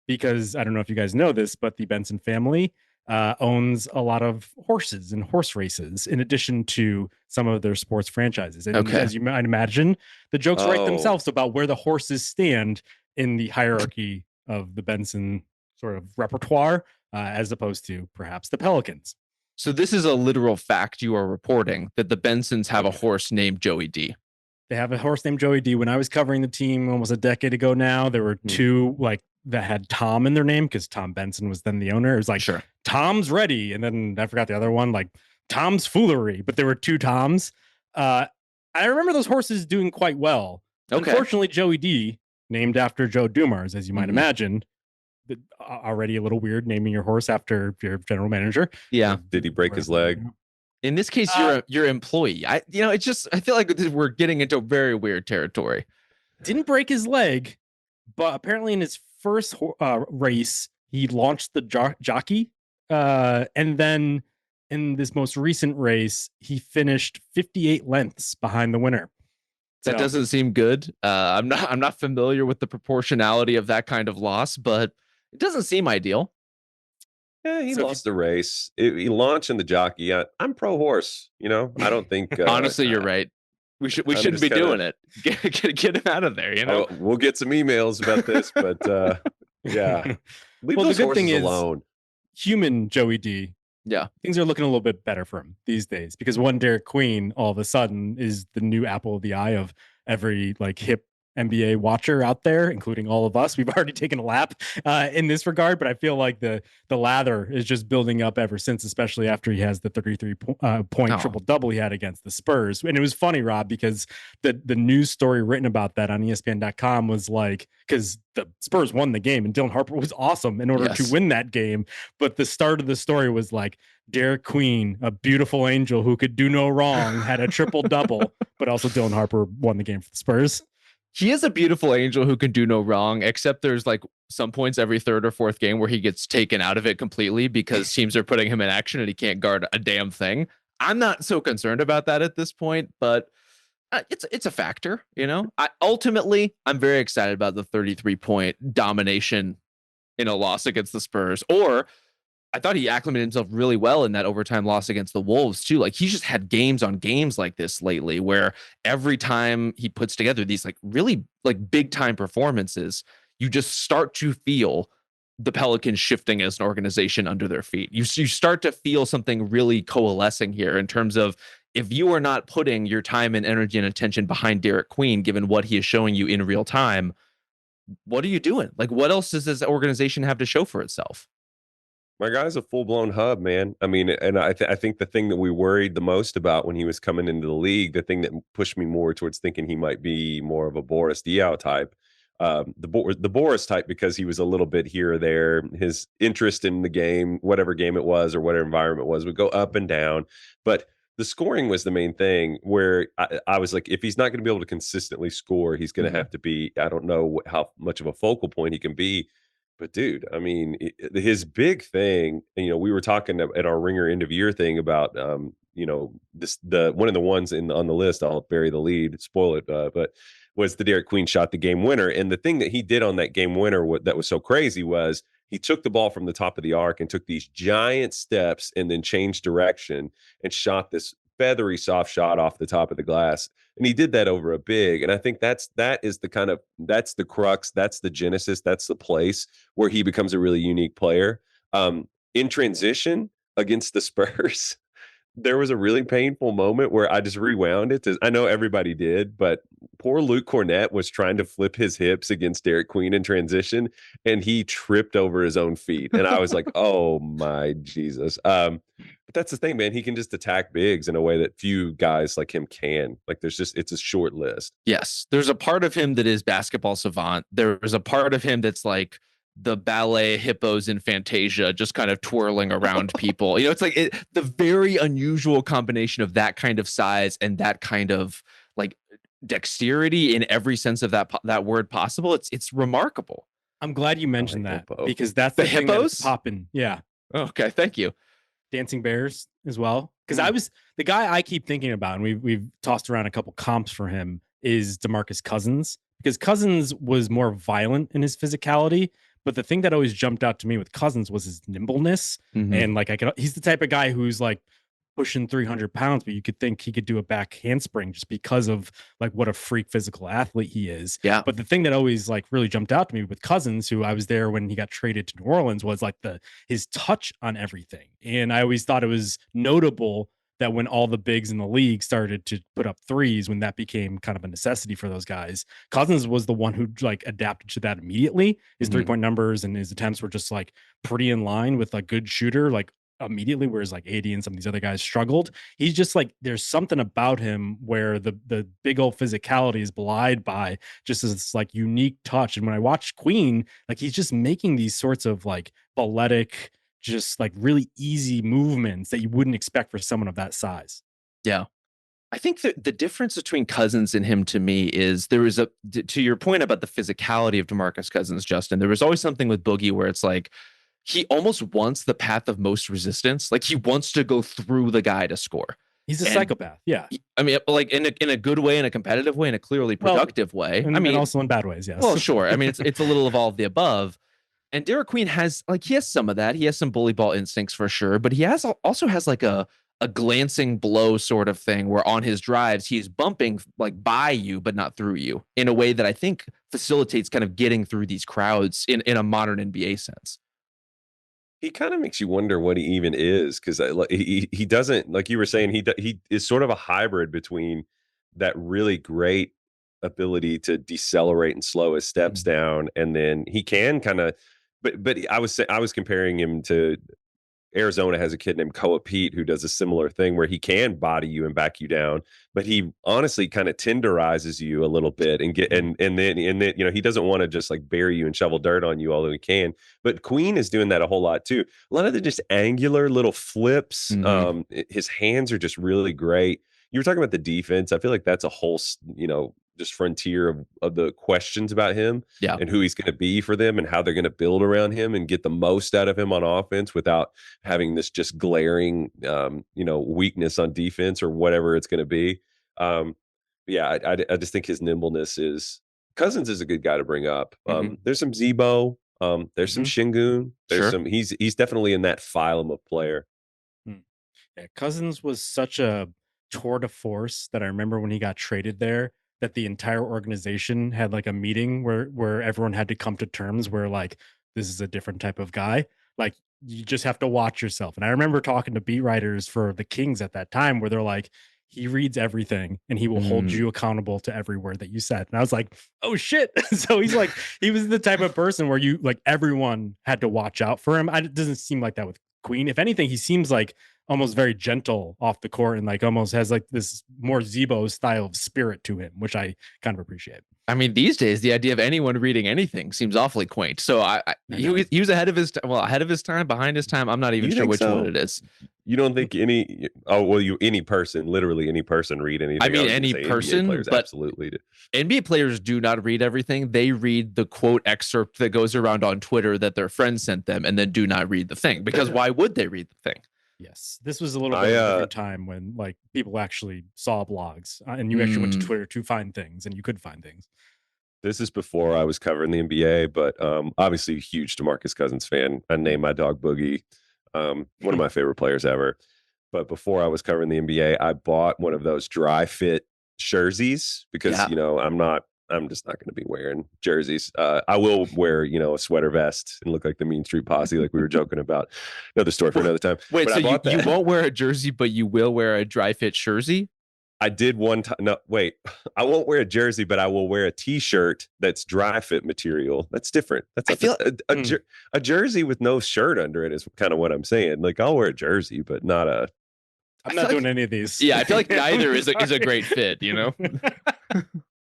Because I don't know if you guys know this, but the Benson family owns a lot of horses and horse races, in addition to some of their sports franchises. And as you might imagine, the jokes write themselves about where the horses stand in the hierarchy of the Benson sort of repertoire, as opposed to perhaps the Pelicans. So this is a literal fact you are reporting that the Bensons have a horse named Joey D. They have a horse named Joey D. When I was covering the team almost a decade ago now, there were two that had Tom in their name because Tom Benson was then the owner. It was like, Tom's Ready. And then I forgot the other one, like Tom's Foolery, but there were two Toms. I remember those horses doing quite well. Unfortunately, Joey D, named after Joe Dumars, as you might imagine, already a little weird naming your horse after your general manager. Yeah. Did he break his leg? In this case, you're employee. I feel like we're getting into very weird territory. Didn't break his leg, but apparently in his first race, he launched the jockey. And then in this most recent race, he finished 58 lengths behind the winner. That doesn't seem good. I'm not familiar with the proportionality of that kind of loss, but it doesn't seem ideal. Yeah, he lost the race. He launched in the jockey. I'm pro horse. I don't think. Honestly, you're right. We shouldn't be doing it. Get him out of there. We'll get some emails about this, but yeah. Leave those horses alone. Human Joey D Yeah. Things are looking a little bit better for him these days because one Derik Queen all of a sudden is the new apple of the eye of every like hip NBA watcher out there, including all of us. We've already taken a lap in this regard, but I feel like the lather is just building up ever since, especially after he has the 33 point triple-double he had against the Spurs. And it was funny, Rob, because the news story written about that on ESPN.com was like, because the Spurs won the game and Dylan Harper was awesome in order to win that game. But the start of the story was like, Derik Queen, a beautiful angel who could do no wrong, had a triple-double, but also Dylan Harper won the game for the Spurs. He is a beautiful angel who can do no wrong, except there's like some points every third or fourth game where he gets taken out of it completely because teams are putting him in action and he can't guard a damn thing. I'm not so concerned about that at this point, but it's a factor, you know. Ultimately, I'm very excited about the 33-point domination in a loss against the Spurs. Or I thought he acclimated himself really well in that overtime loss against the Wolves too. Like he's just had games on games like this lately where every time he puts together these like really like big time performances, you just start to feel the Pelicans shifting as an organization under their feet. You start to feel something really coalescing here in terms of if you are not putting your time and energy and attention behind Derik Queen, given what he is showing you in real time, what are you doing? Like what else does this organization have to show for itself? My guy's a full-blown hub, man. I mean, and I think the thing that we worried the most about when he was coming into the league, the thing that pushed me more towards thinking he might be more of a Boris Diaw type, the Boris type, because he was a little bit here or there. His interest in the game, whatever game it was or whatever environment it was, would go up and down. But the scoring was the main thing where I was like, if he's not going to be able to consistently score, he's going to have to be, I don't know how much of a focal point he can be. But dude, I mean, his big thing, and, we were talking at our Ringer end of year thing about, the one of the ones on the list. I'll bury the lead, spoil it, but was the Derik Queen shot the game winner. And the thing that he did on that game winner, that was so crazy, was he took the ball from the top of the arc and took these giant steps and then changed direction and shot this feathery soft shot off the top of the glass. And he did that over a big. And I think that's the crux, that's the genesis, that's the place where he becomes a really unique player. In transition against the Spurs, there was a really painful moment where I just rewound it. I know everybody did, but poor Luke Cornett was trying to flip his hips against Derik Queen in transition, and he tripped over his own feet. And I was like, oh my Jesus. But that's the thing, man. He can just attack bigs in a way that few guys like him can. Like it's a short list. Yes. There's a part of him that is basketball savant. There's a part of him that's like the ballet hippos in Fantasia, just kind of twirling around people. It's like the very unusual combination of that kind of size and that kind of like dexterity in every sense of that word possible. It's remarkable. I'm glad you mentioned that because that's the thing hippos that's popping. Yeah. Okay. Thank you. Dancing bears as well. Because I was the guy I keep thinking about, and we've tossed around a couple comps for him, is DeMarcus Cousins, because Cousins was more violent in his physicality. But the thing that always jumped out to me with Cousins was his nimbleness. And like he's the type of guy who's like pushing 300 pounds, but you could think he could do a back handspring just because of like what a freak physical athlete he is. Yeah. But the thing that always like really jumped out to me with Cousins, who I was there when he got traded to New Orleans, was like his touch on everything. And I always thought it was notable that when all the bigs in the league started to put up threes, when that became kind of a necessity for those guys, Cousins was the one who like adapted to that immediately. His 3-point numbers and his attempts were just like pretty in line with a good shooter, like immediately, whereas like AD and some of these other guys struggled. He's just like, there's something about him where the big old physicality is belied by just this like unique touch. And when I watch Queen, like he's just making these sorts of like balletic, just like really easy movements that you wouldn't expect for someone of that size. Yeah. I think that the difference between Cousins and him to me is there is to your point about the physicality of DeMarcus Cousins, Justin, there was always something with Boogie where it's like, he almost wants the path of most resistance. Like he wants to go through the guy to score. He's a psychopath. Yeah. I mean, like in a good way, in a competitive way, in a clearly productive way. And also in bad ways. Yes. Well, sure. I mean, it's a little of all of the above. And Derik Queen has some of that. He has some bully ball instincts for sure, but he also has like a glancing blow sort of thing where on his drives, he's bumping like by you, but not through you in a way that I think facilitates kind of getting through these crowds in a modern NBA sense. He kind of makes you wonder what he even is, because he doesn't, like you were saying, he is sort of a hybrid between that really great ability to decelerate and slow his steps down, and then he can kind of, but I was comparing him to Arizona has a kid named Koa Pete who does a similar thing where he can body you and back you down, but he honestly kind of tenderizes you a little bit and then he doesn't want to just like bury you and shovel dirt on you, although he can. But Queen is doing that a whole lot too. A lot of the just angular little flips. His hands are just really great. You were talking about the defense. I feel like that's a whole just frontier of the questions about him and who he's going to be for them and how they're going to build around him and get the most out of him on offense without having this just glaring, weakness on defense or whatever it's going to be. I just think his nimbleness Cousins is a good guy to bring up. There's some Zebo, there's some Şengün, there's some, he's definitely in that phylum of player. Yeah, Cousins was such a tour de force that I remember when he got traded there, that the entire organization had like a meeting where everyone had to come to terms where like, this is a different type of guy. Like, you just have to watch yourself. And I remember talking to beat writers for the Kings at that time where they're like, he reads everything and he will hold you accountable to every word that you said. And I was like, oh shit. So he's like, he was the type of person where you like everyone had to watch out for him. It doesn't seem like that with Queen. If anything, he seems like almost very gentle off the court and like almost has like this more Zebo style of spirit to him, which I kind of appreciate. I mean, these days, the idea of anyone reading anything semes awfully quaint. So he was ahead of his time, behind his time. I'm not even sure which one it is. You don't think any person, literally any person read anything? I mean, any person, players but absolutely do. NBA players do not read everything. They read the quote excerpt that goes around on Twitter that their friends sent them and then do not read the thing, because why would they read the thing? Yes, this was a little bit of a different time when like people actually saw blogs and you actually went to Twitter to find things and you could find things. This is before I was covering the NBA, but obviously a huge DeMarcus Cousins fan. I named my dog Boogie, one of my favorite players ever. But before I was covering the NBA, I bought one of those dry fit jerseys because I'm just not going to be wearing jerseys. I will wear, a sweater vest and look like the Mean Street Posse, like we were joking about. Another story for another time. Wait, but so you won't wear a jersey, but you will wear a dry fit jersey? I did one time. No, wait. I won't wear a jersey, but I will wear a T-shirt that's dry fit material. That's different. A jersey with no shirt under it is kind of what I'm saying. Like, I'll wear a jersey, but not a. I'm not doing any of these. Yeah, I feel like neither is a great fit.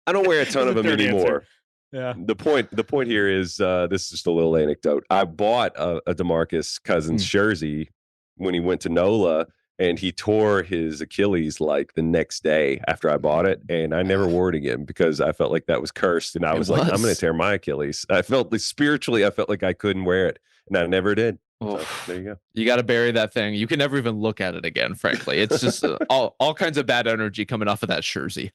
I don't wear a ton of them anymore. Yeah. The point here is this is just a little anecdote. I bought a DeMarcus Cousins jersey when he went to NOLA, and he tore his Achilles like the next day after I bought it, and I never wore it again because I felt like that was cursed, and I was like, I'm going to tear my Achilles. I felt like spiritually, I felt like I couldn't wear it, and I never did. So, there you go. You got to bury that thing. You can never even look at it again. Frankly, it's just all kinds of bad energy coming off of that jersey.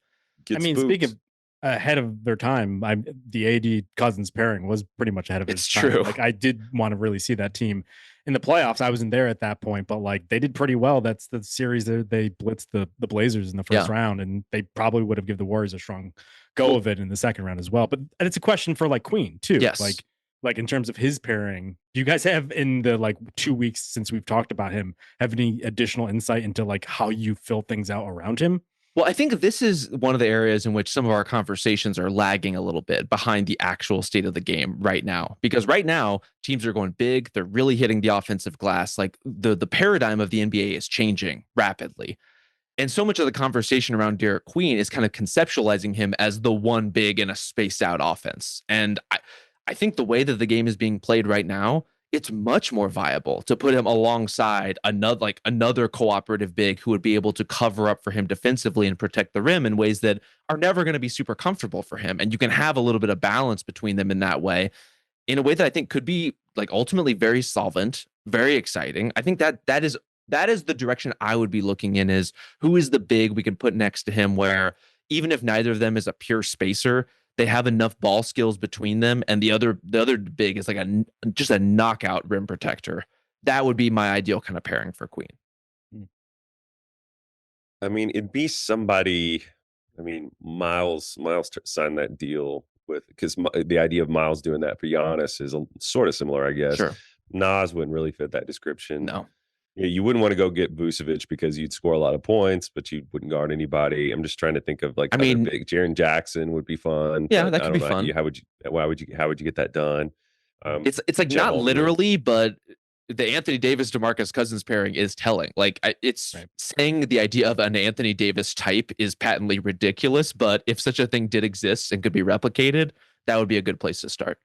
Speaking of ahead of their time, the AD Cousins pairing was pretty much ahead of its time. True. Like, I did want to really see that team in the playoffs. I wasn't there at that point, but like they did pretty well. That's the series that they blitzed the Blazers in the first round, and they probably would have given the Warriors a strong go of it in the second round as well. But it's a question for like Queen too. Yes. Like in terms of his pairing, do you guys have, in the like 2 weeks since we've talked about him, have any additional insight into like how you fill things out around him? Well, I think this is one of the areas in which some of our conversations are lagging a little bit behind the actual state of the game right now. Because right now, teams are going big. They're really hitting the offensive glass. Like the paradigm of the NBA is changing rapidly. And so much of the conversation around Derik Queen is kind of conceptualizing him as the one big in a spaced out offense. And I think the way that the game is being played right now, it's much more viable to put him alongside another cooperative big who would be able to cover up for him defensively and protect the rim in ways that are never going to be super comfortable for him. And you can have a little bit of balance between them in that way, in a way that I think could be like ultimately very solvent, very exciting. I think that is the direction I would be looking in, is who is the big we can put next to him, where even if neither of them is a pure spacer, they have enough ball skills between them, and the other big is like just a knockout rim protector. That would be my ideal kind of pairing for Queen. I mean, it'd be somebody. I mean, Miles signed that deal with, because the idea of Miles doing that for Giannis is sort of similar, I guess. Sure. Nas wouldn't really fit that description. No. Yeah, you wouldn't want to go get Vucevic because you'd score a lot of points, but you wouldn't guard anybody. I'm just trying to think of like other big. Jaren Jackson would be fun. Yeah, that could be fun. How would you get that done? It's like not literally, but the Anthony Davis DeMarcus Cousins pairing is telling. Like saying the idea of an Anthony Davis type is patently ridiculous, but if such a thing did exist and could be replicated, that would be a good place to start.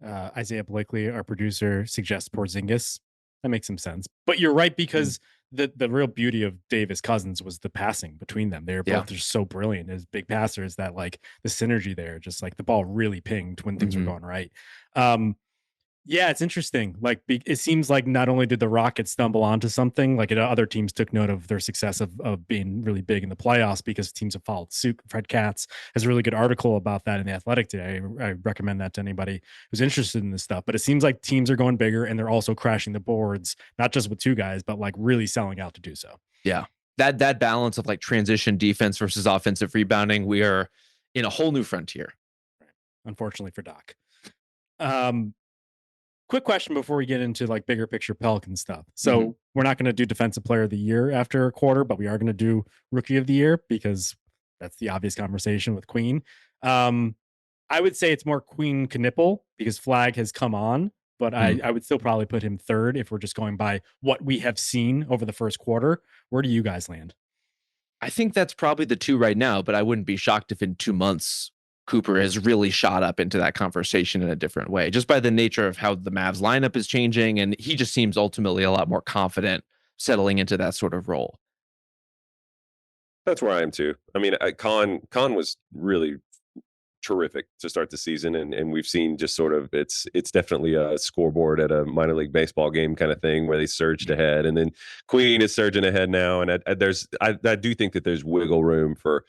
Isaiah Blakely, our producer, suggests Porzingis. That makes some sense. But you're right, because the real beauty of Davis Cousins was the passing between them. They're both just so brilliant as big passers that like the synergy there, just like the ball really pinged when things were going right. Yeah, it's interesting. Like it seems like not only did the Rockets stumble onto something, like other teams took note of their success of being really big in the playoffs because teams have followed suit. Fred Katz has a really good article about that in The Athletic today. I recommend that to anybody who's interested in this stuff. But it seems like teams are going bigger and they're also crashing the boards, not just with two guys, but like really selling out to do so. Yeah, that balance of like transition defense versus offensive rebounding, we are in a whole new frontier. Unfortunately for Doc. Quick question before we get into like bigger picture Pelican stuff. So we're not going to do defensive player of the year after a quarter, but we are going to do rookie of the year because that's the obvious conversation with Queen. I would say it's more Queen Knipple because Flag has come on, but I would still probably put him third if we're just going by what we have seen over the first quarter. Where do you guys land? I think that's probably the two right now, but I wouldn't be shocked if in 2 months Cooper has really shot up into that conversation in a different way, just by the nature of how the Mavs lineup is changing. And he just seems ultimately a lot more confident settling into that sort of role. That's where I am too. I mean, Con was really terrific to start the season, and we've seen just sort of it's definitely a scoreboard at a minor league baseball game kind of thing where they surged ahead, and then Queen is surging ahead now, and I do think that there's wiggle room for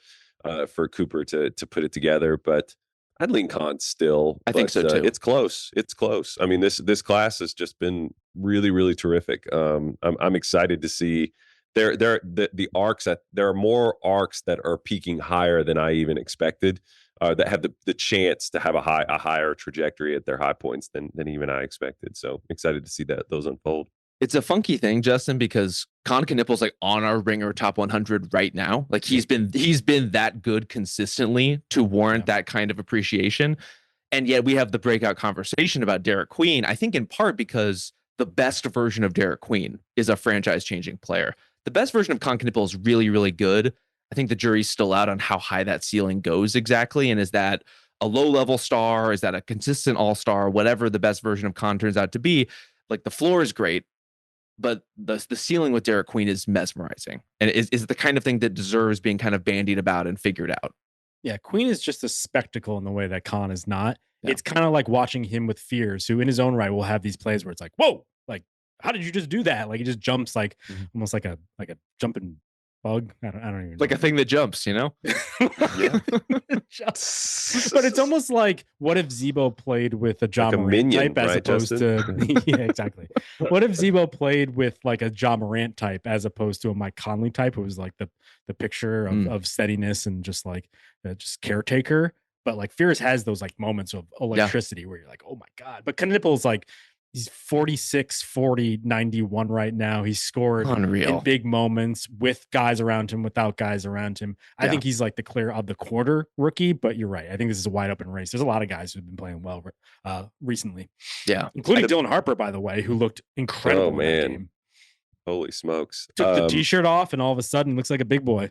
Cooper to put it together, but I'd lean Con still. I think so too. It's close. I mean, this class has just been really, really terrific. I'm excited to see the arcs there are more arcs that are peaking higher than I even expected. That have the chance to have a higher trajectory at their high points than even I expected. So excited to see those unfold. It's a funky thing, Justin, because Con Knipple's like on our Ringer top 100 right now. Like he's been that good consistently to warrant that kind of appreciation. And yet we have the breakout conversation about Derik Queen, I think in part because the best version of Derik Queen is a franchise-changing player. The best version of Con Knipple is really, really good. I think the jury's still out on how high that ceiling goes exactly. And is that a low-level star? Is that a consistent all-star? Whatever the best version of Con turns out to be, like the floor is great. But the ceiling with Derik Queen is mesmerizing, and is the kind of thing that deserves being kind of bandied about and figured out. Yeah, Queen is just a spectacle in the way that Con is not. Yeah. It's kind of like watching him with Fears, who in his own right will have these plays where it's like, whoa, like how did you just do that? Like he just jumps like almost like a jumping bug. I don't even know. Like a thing that jumps, you know? Yeah. But it's almost like, what if Zebo played with a Ja Morant type as opposed to yeah, exactly. What if Zebo played with like a Ja Morant type as opposed to a Mike Conley type, who was like the picture of steadiness and just like just caretaker. But like Fears has those like moments of electricity where you're like, oh my God. But Knipple's like, he's 46, 40, 91 right now. He's scored in big moments with guys around him, without guys around him. I think he's like the clear of the quarter rookie, but you're right. I think this is a wide open race. There's a lot of guys who've been playing well recently. Yeah. Including Dylan Harper, by the way, who looked incredible in that game. Holy smokes. Took the t-shirt off and all of a sudden looks like a big boy.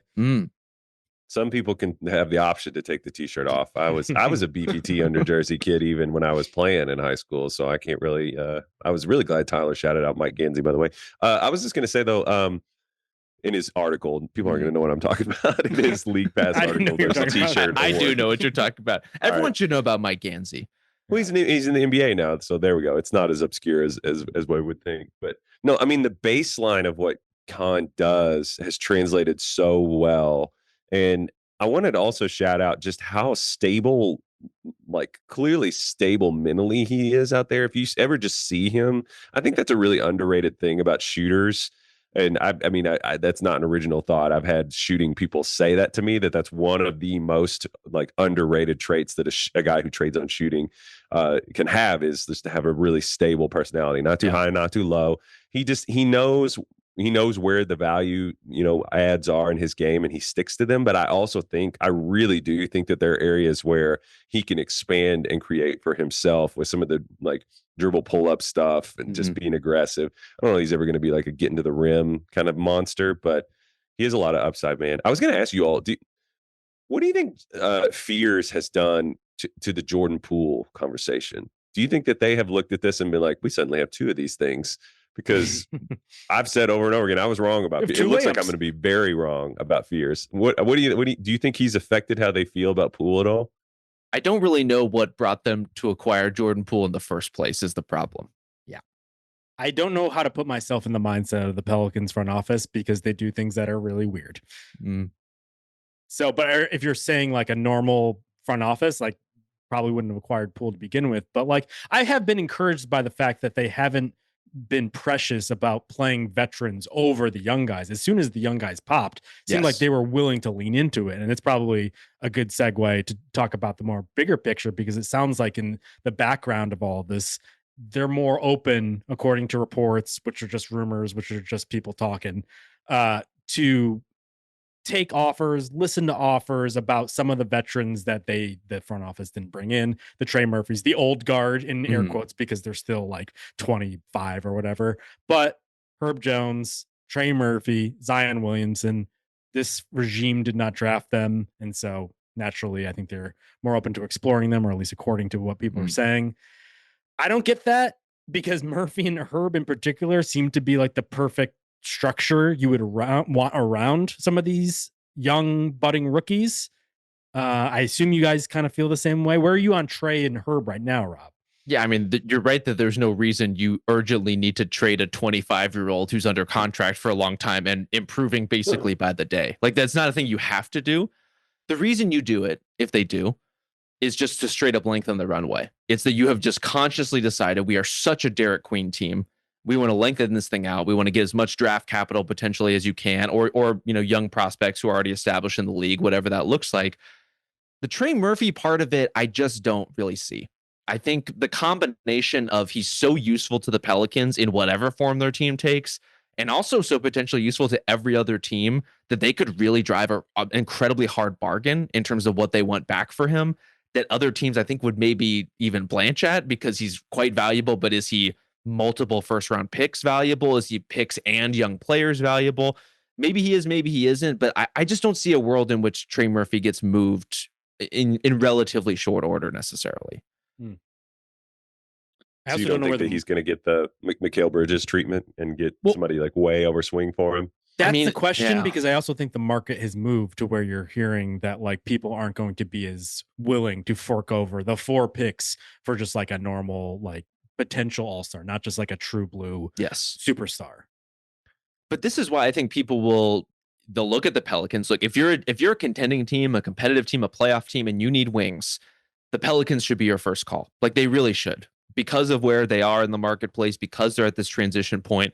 Some people can have the option to take the t-shirt off. I was a BPT under jersey kid even when I was playing in high school, so I can't really. I was really glad Tyler shouted out Mike Gansey, by the way. I was just going to say though, in his article, people aren't going to know what I'm talking about. In his League Pass article, there's a t-shirt. I do know what you're talking about. Everyone should know about Mike Gansey. Well, he's in the NBA now, so there we go. It's not as obscure as one would think. But no, I mean the baseline of what Con does has translated so well. And I wanted to also shout out just how stable, like clearly stable mentally he is out there. If you ever just see him, I think that's a really underrated thing about shooters. And I mean, that's not an original thought. I've had shooting people say that to me, that's one of the most like underrated traits that a guy who trades on shooting can have, is just to have a really stable personality, not too high, not too low. He knows where the value, adds are in his game, and he sticks to them. But I really do think that there are areas where he can expand and create for himself with some of the like dribble pull up stuff and just being aggressive. I don't know if he's ever going to be like a getting to the rim kind of monster, but he has a lot of upside, man. I was going to ask you all, what do you think Fears has done to the Jordan Poole conversation? Do you think that they have looked at this and been like, we suddenly have two of these things? Because I've said over and over again, I was wrong about Fears. It looks like I'm going to be very wrong about Fears. What do you think he's affected how they feel about Poole at all? I don't really know what brought them to acquire Jordan Poole in the first place is the problem. Yeah. I don't know how to put myself in the mindset of the Pelicans front office, because they do things that are really weird. So, but if you're saying like a normal front office, like probably wouldn't have acquired Poole to begin with. But like, I have been encouraged by the fact that they haven't been precious about playing veterans over the young guys. As soon as the young guys popped, it seemed like they were willing to lean into it. And it's probably a good segue to talk about the more bigger picture, because it sounds like in the background of all of this, they're more open, according to reports, which are just rumors, which are just people talking, to take offers, listen to offers about some of the veterans that the front office didn't bring in, the Trey Murphys, the old guard in air quotes, because they're still like 25 or whatever. But Herb Jones, Trey Murphy, Zion Williamson, this regime did not draft them. And so naturally, I think they're more open to exploring them, or at least according to what people are saying. I don't get that, because Murphy and Herb in particular seem to be like the perfect structure you would want around some of these young budding rookies. I assume you guys kind of feel the same way. Where are you on Trey and Herb right now, Rob? Yeah, I mean, you're right that there's no reason you urgently need to trade a 25-year-old who's under contract for a long time and improving basically by the day. Like, that's not a thing you have to do. The reason you do it, if they do, is just to straight up lengthen the runway. It's that you have just consciously decided, we are such a Derik Queen team. We want to lengthen this thing out. We want to get as much draft capital potentially as you can, or young prospects who are already established in the league, whatever that looks like. The Trey Murphy part of it, I just don't really see. I think the combination of he's so useful to the Pelicans in whatever form their team takes, and also so potentially useful to every other team, that they could really drive an incredibly hard bargain in terms of what they want back for him, that other teams I think would maybe even blanch at, because he's quite valuable. But is he multiple first round picks valuable? Is he picks and young players valuable? Maybe he is, maybe he isn't. But I just don't see a world in which Trey Murphy gets moved in relatively short order necessarily. So you don't think that he's going to get the Mikal Bridges treatment and get somebody like way overswing for him? That's the question, because I also think the market has moved to where you're hearing that like people aren't going to be as willing to fork over the 4 picks for just like a normal like potential all-star, not just like a true blue superstar. But this is why I think they'll look at the Pelicans. Look, if you're a contending team, a competitive team, a playoff team, and you need wings, the Pelicans should be your first call. Like, they really should, because of where they are in the marketplace, because they're at this transition point.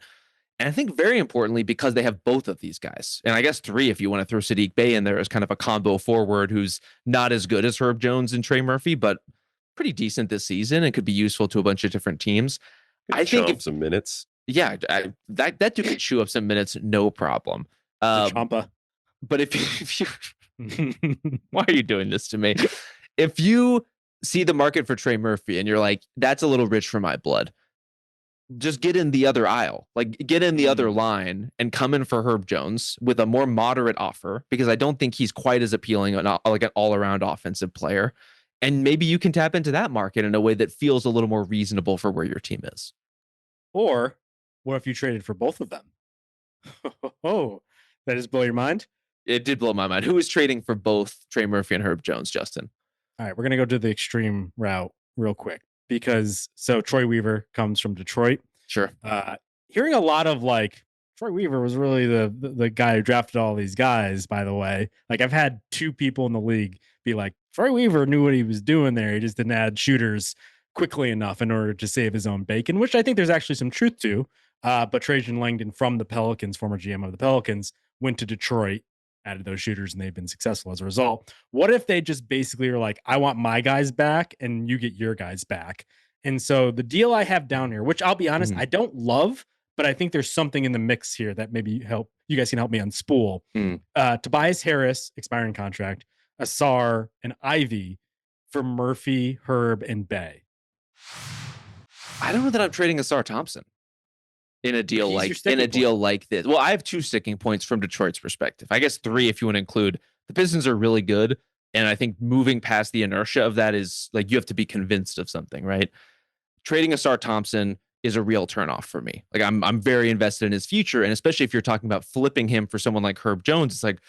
And I think very importantly, because they have both of these guys. And I guess 3, if you want to throw Saddiq Bey in there as kind of a combo forward who's not as good as Herb Jones and Trey Murphy, but pretty decent this season and could be useful to a bunch of different teams. I think some minutes. Yeah, that dude could chew up some minutes, no problem. Champa. But if you why are you doing this to me? If you see the market for Trey Murphy and you're like, that's a little rich for my blood, just get in the other aisle, like get in the other line and come in for Herb Jones with a more moderate offer, because I don't think he's quite as appealing, like an all-around offensive player. And maybe you can tap into that market in a way that feels a little more reasonable for where your team is. Or what if you traded for both of them? Oh, that just blow your mind? It did blow my mind. Who is trading for both Trey Murphy and Herb Jones, Justin? All right, we're going to go to the extreme route real quick, because so Troy Weaver comes from Detroit. Sure. Hearing a lot of like, Troy Weaver was really the guy who drafted all these guys, by the way. Like, I've had 2 people in the league be like, Troy Weaver knew what he was doing there. He just didn't add shooters quickly enough in order to save his own bacon, which I think there's actually some truth to. But Trajan Langdon from the Pelicans, former GM of the Pelicans, went to Detroit, added those shooters, and they've been successful as a result. What if they just basically are like, I want my guys back and you get your guys back? And so the deal I have down here, which I'll be honest, I don't love, but I think there's something in the mix here that maybe you guys can help me unspool. Tobias Harris, expiring contract, Asar, and Ivy for Murphy, Herb, and Bay. I don't know that I'm trading Asar Thompson in a deal like this. Well, I have 2 sticking points from Detroit's perspective. I guess 3 if you want to include the Pistons are really good, and I think moving past the inertia of that is like you have to be convinced of something, right? Trading Asar Thompson is a real turnoff for me. Like I'm very invested in his future, and especially if you're talking about flipping him for someone like Herb Jones, it's like,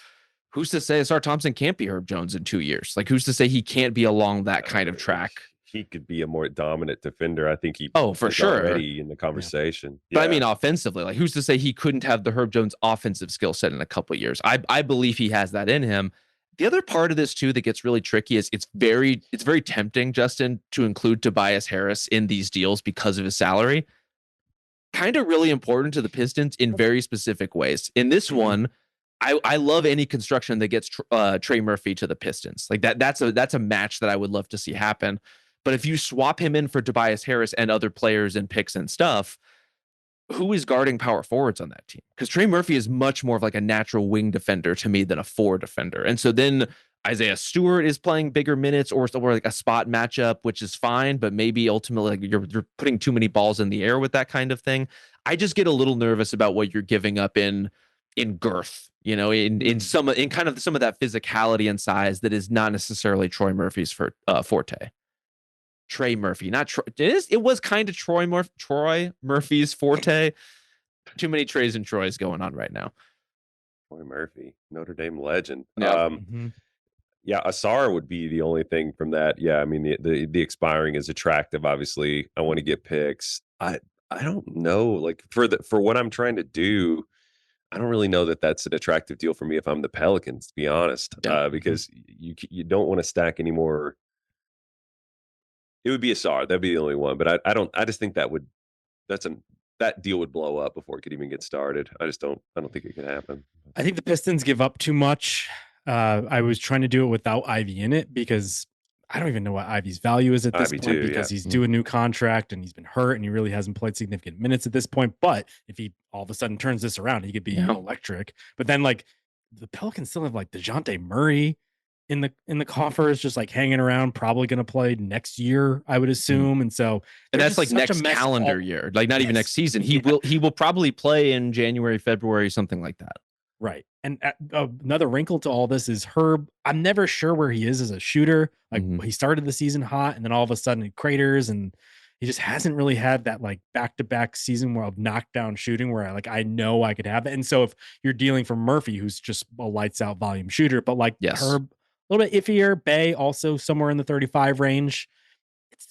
who's to say Asar Thompson can't be Herb Jones in 2 years? Like, who's to say he can't be along that kind of track? He could be a more dominant defender. I think he for sure already in the conversation. But I mean, offensively, like who's to say he couldn't have the Herb Jones offensive skill set in a couple of years? I believe he has that in him. The other part of this too that gets really tricky is it's very tempting, Justin, to include Tobias Harris in these deals because of his salary. Kind of really important to the Pistons in very specific ways. In this one, I love any construction that gets Trey Murphy to the Pistons. Like that's a match that I would love to see happen. But if you swap him in for Tobias Harris and other players and picks and stuff, who is guarding power forwards on that team? Because Trey Murphy is much more of like a natural wing defender to me than a 4 defender. And so then Isaiah Stewart is playing bigger minutes or like a spot matchup, which is fine, but maybe ultimately like you're putting too many balls in the air with that kind of thing. I just get a little nervous about what you're giving up in girth, you know, in kind of some of that physicality and size that is not necessarily Troy Murphy's forte. Trey Murphy, not Troy. It was kind of Troy Murphy's forte. Too many Treys and Troys going on right now. Troy Murphy, Notre Dame legend. Yeah. Yeah, Asar would be the only thing from that. Yeah, I mean the expiring is attractive. Obviously, I want to get picks. I don't know, like for what I'm trying to do, I don't really know that that's an attractive deal for me if I'm the Pelicans, to be honest. Because you don't want to stack any more. It would be Asar. That'd be the only one. But I just think that deal would blow up before it could even get started. I don't think it could happen. I think the Pistons give up too much. I was trying to do it without Ivy in it because I don't even know what Ivy's value is at this point because he's due a new contract and he's been hurt and he really hasn't played significant minutes at this point. But if he all of a sudden turns this around, he could be electric. But then like the Pelicans still have like DeJounte Murray in the coffers, just like hanging around, probably going to play next year, I would assume. And so, and that's like next calendar year, like not even next season. He will probably play in January, February, something like that. Right. And another wrinkle to all this is Herb. I'm never sure where he is as a shooter. Like he started the season hot and then all of a sudden it craters and he just hasn't really had that like back-to-back season where of knockdown shooting where I know I could have that. And so if you're dealing for Murphy, who's just a lights out volume shooter, but like Herb, a little bit iffier. Bay also somewhere in the 35 range.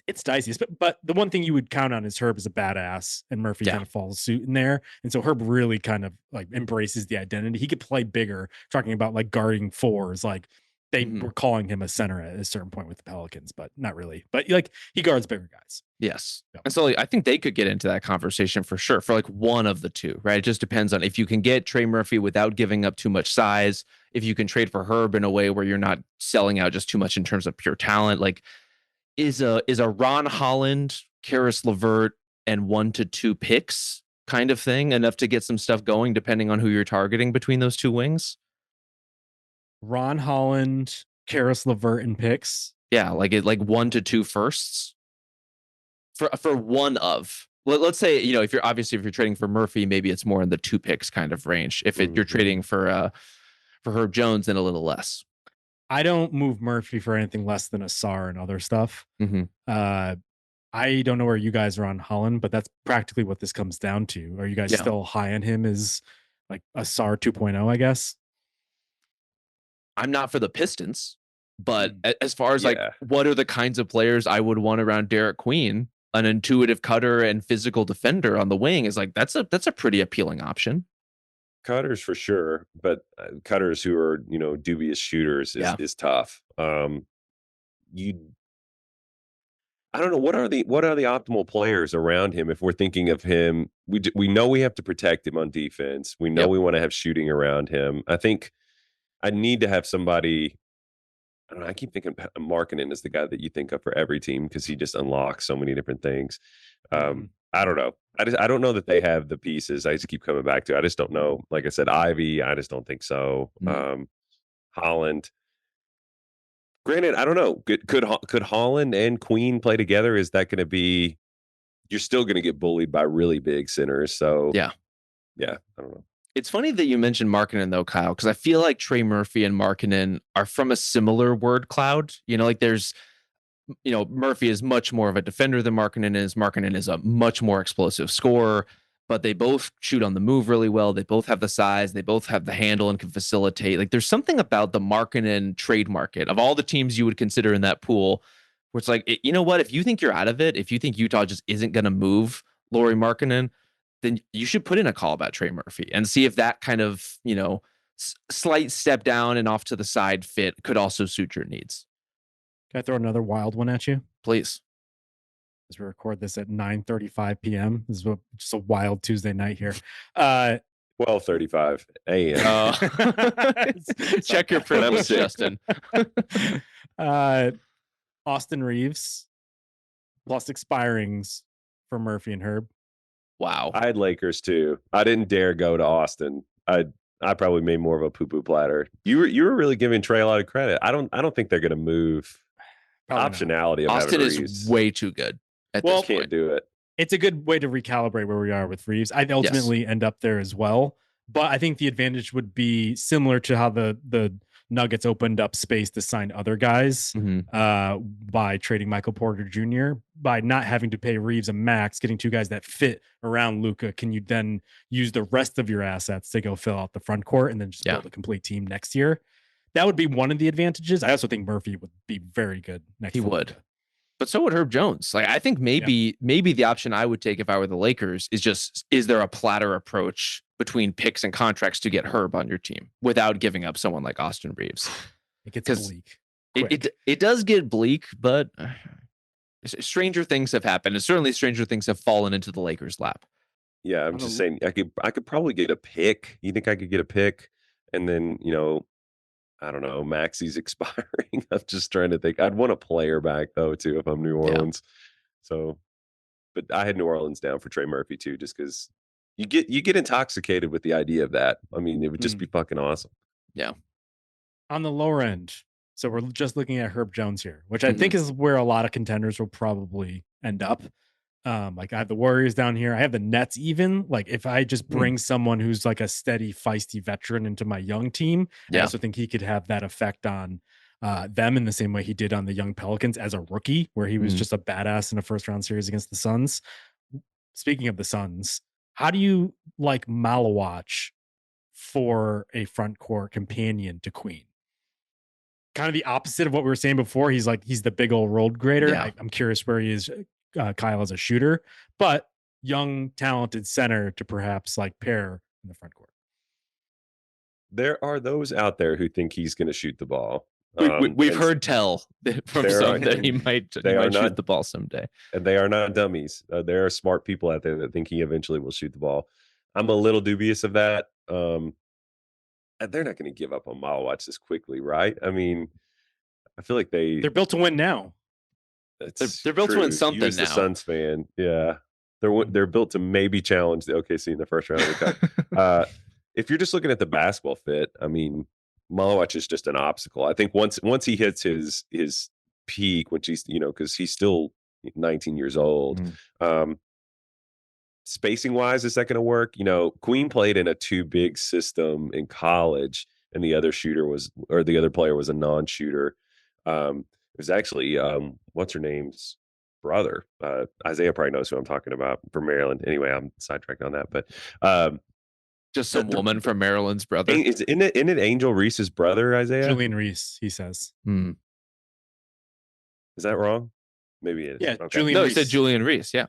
It's dicey. But the one thing you would count on is Herb is a badass and Murphy kind of follows suit in there. And so Herb really kind of like embraces the identity. He could play bigger, talking about like guarding 4s. Like they were calling him a center at a certain point with the Pelicans, but not really. But like he guards bigger guys. Yes. Yep. And so like, I think they could get into that conversation for sure for like one of the two, right? It just depends on if you can get Trey Murphy without giving up too much size, if you can trade for Herb in a way where you're not selling out just too much in terms of pure talent. Like is a Ron Holland, Karis LeVert, and 1 to 2 picks kind of thing enough to get some stuff going depending on who you're targeting between those two wings? Ron Holland, Karis LeVert, and picks. Yeah, like 1 to 2 firsts for one of. Let's say, you know, if you're trading for Murphy, maybe it's more in the 2 picks kind of range. If you're trading for Herb Jones, then a little less. I don't move Murphy for anything less than Asar and other stuff. I don't know where you guys are on Holland, but that's practically what this comes down to. Are you guys still high on him as like Asar 2.0, I guess? I'm not for the Pistons, but as far as like what are the kinds of players I would want around Derik Queen, an intuitive cutter and physical defender on the wing is like that's a pretty appealing option. Cutters for sure, but cutters who are, you know, dubious shooters is tough. I I don't know what are the optimal players around him if we're thinking of him. We know we have to protect him on defense. We know we want to have shooting around him. I think I need to have somebody. I don't know. I keep thinking Markkanen is the guy that you think of for every team because he just unlocks so many different things. I don't know. I don't know that they have the pieces. I just keep coming back to. I just don't know. Like I said, Ivy. I just don't think so. Holland. Granted, I don't know. Could Holland and Queen play together? Is that going to be? You're still going to get bullied by really big centers. So yeah. I don't know. It's funny that you mentioned Markkanen though, Kyle, because I feel like Trey Murphy and Markkanen are from a similar word cloud. Like there's, Murphy is much more of a defender than Markkanen is. Markkanen is a much more explosive scorer, but they both shoot on the move really well. They both have the size. They both have the handle and can facilitate. Like there's something about the Markkanen trade market of all the teams you would consider in that pool, where it's like, you know what? If you think you're out of it, if you think Utah just isn't going to move Lauri Markkanen, then you should put in a call about Trey Murphy and see if that kind of, slight step down and off to the side fit could also suit your needs. Can I throw another wild one at you? Please. As we record this at 9:35 p.m. This is just a wild Tuesday night here. 12:35 a.m. Check your privilege, Justin. Austin Reeves plus expirings for Murphy and Herb. Wow. I had Lakers too. I didn't dare go to Austin. I probably made more of a poo-poo platter. You were really giving Trey a lot of credit. I don't think they're going to move. Optionality of Austin is way too good at this point. Can't do it. It's a good way to recalibrate where we are with Reeves. I'd ultimately end up there as well, but I think the advantage would be similar to how the Nuggets opened up space to sign other guys by trading Michael Porter Jr. By not having to pay Reeves a max, getting two guys that fit around Luka. Can you then use the rest of your assets to go fill out the front court and then just build a complete team next year? That would be one of the advantages. I also think Murphy would be very good next year. He would. But so would Herb Jones. Like I think maybe the option I would take if I were the Lakers is there a platter approach between picks and contracts to get Herb on your team without giving up someone like Austin Reeves? It gets bleak. It does get bleak, but stranger things have happened, and certainly stranger things have fallen into the Lakers' lap. Yeah, I'm just saying I could probably get a pick. You think I could get a pick, and then I don't know, Maxi's expiring. I'm just trying to think. I'd want a player back though too if I'm New Orleans. So, but I had New Orleans down for Trey Murphy too, just because you get intoxicated with the idea of that. I mean, it would just be fucking awesome. Yeah. On the lower end, so we're just looking at Herb Jones here, which I think is where a lot of contenders will probably end up. Like I have the Warriors down here. I have the Nets even. Like if I just bring someone who's like a steady, feisty veteran into my young team, I also think he could have that effect on them in the same way he did on the young Pelicans as a rookie, where he was just a badass in a first round series against the Suns. Speaking of the Suns, how do you like Malawach for a front court companion to Queen? Kind of the opposite of what we were saying before. He's the big old road grader. Yeah. I'm curious where he is. Kyle as a shooter, but young, talented center to perhaps like pair in the front court. There are those out there who think he's going to shoot the ball. We've heard tell from some that he might shoot the ball someday. And they are not dummies. There are smart people out there that think he eventually will shoot the ball. I'm a little dubious of that. They're not going to give up on Malawach this quickly, right? I mean, I feel like they're built to win now. They're built to win something now. The Suns fan, yeah, they're built to maybe challenge the OKC in the first round of the cup. If you're just looking at the basketball fit, I mean, Malawach is just an obstacle. I think once he hits his peak, which he's because he's still 19 years old. Spacing wise, is that going to work? Queen played in a too big system in college, and the other player was a non-shooter. It was actually what's her name's brother. Isaiah probably knows who I'm talking about from Maryland. Anyway, I'm sidetracked on that, but just some woman from Maryland's brother. Isn't it Angel Reese's brother, Isaiah? Julian Reese, he says. Is that wrong? Maybe it is. Yeah, okay. He said Julian Reese. Yeah.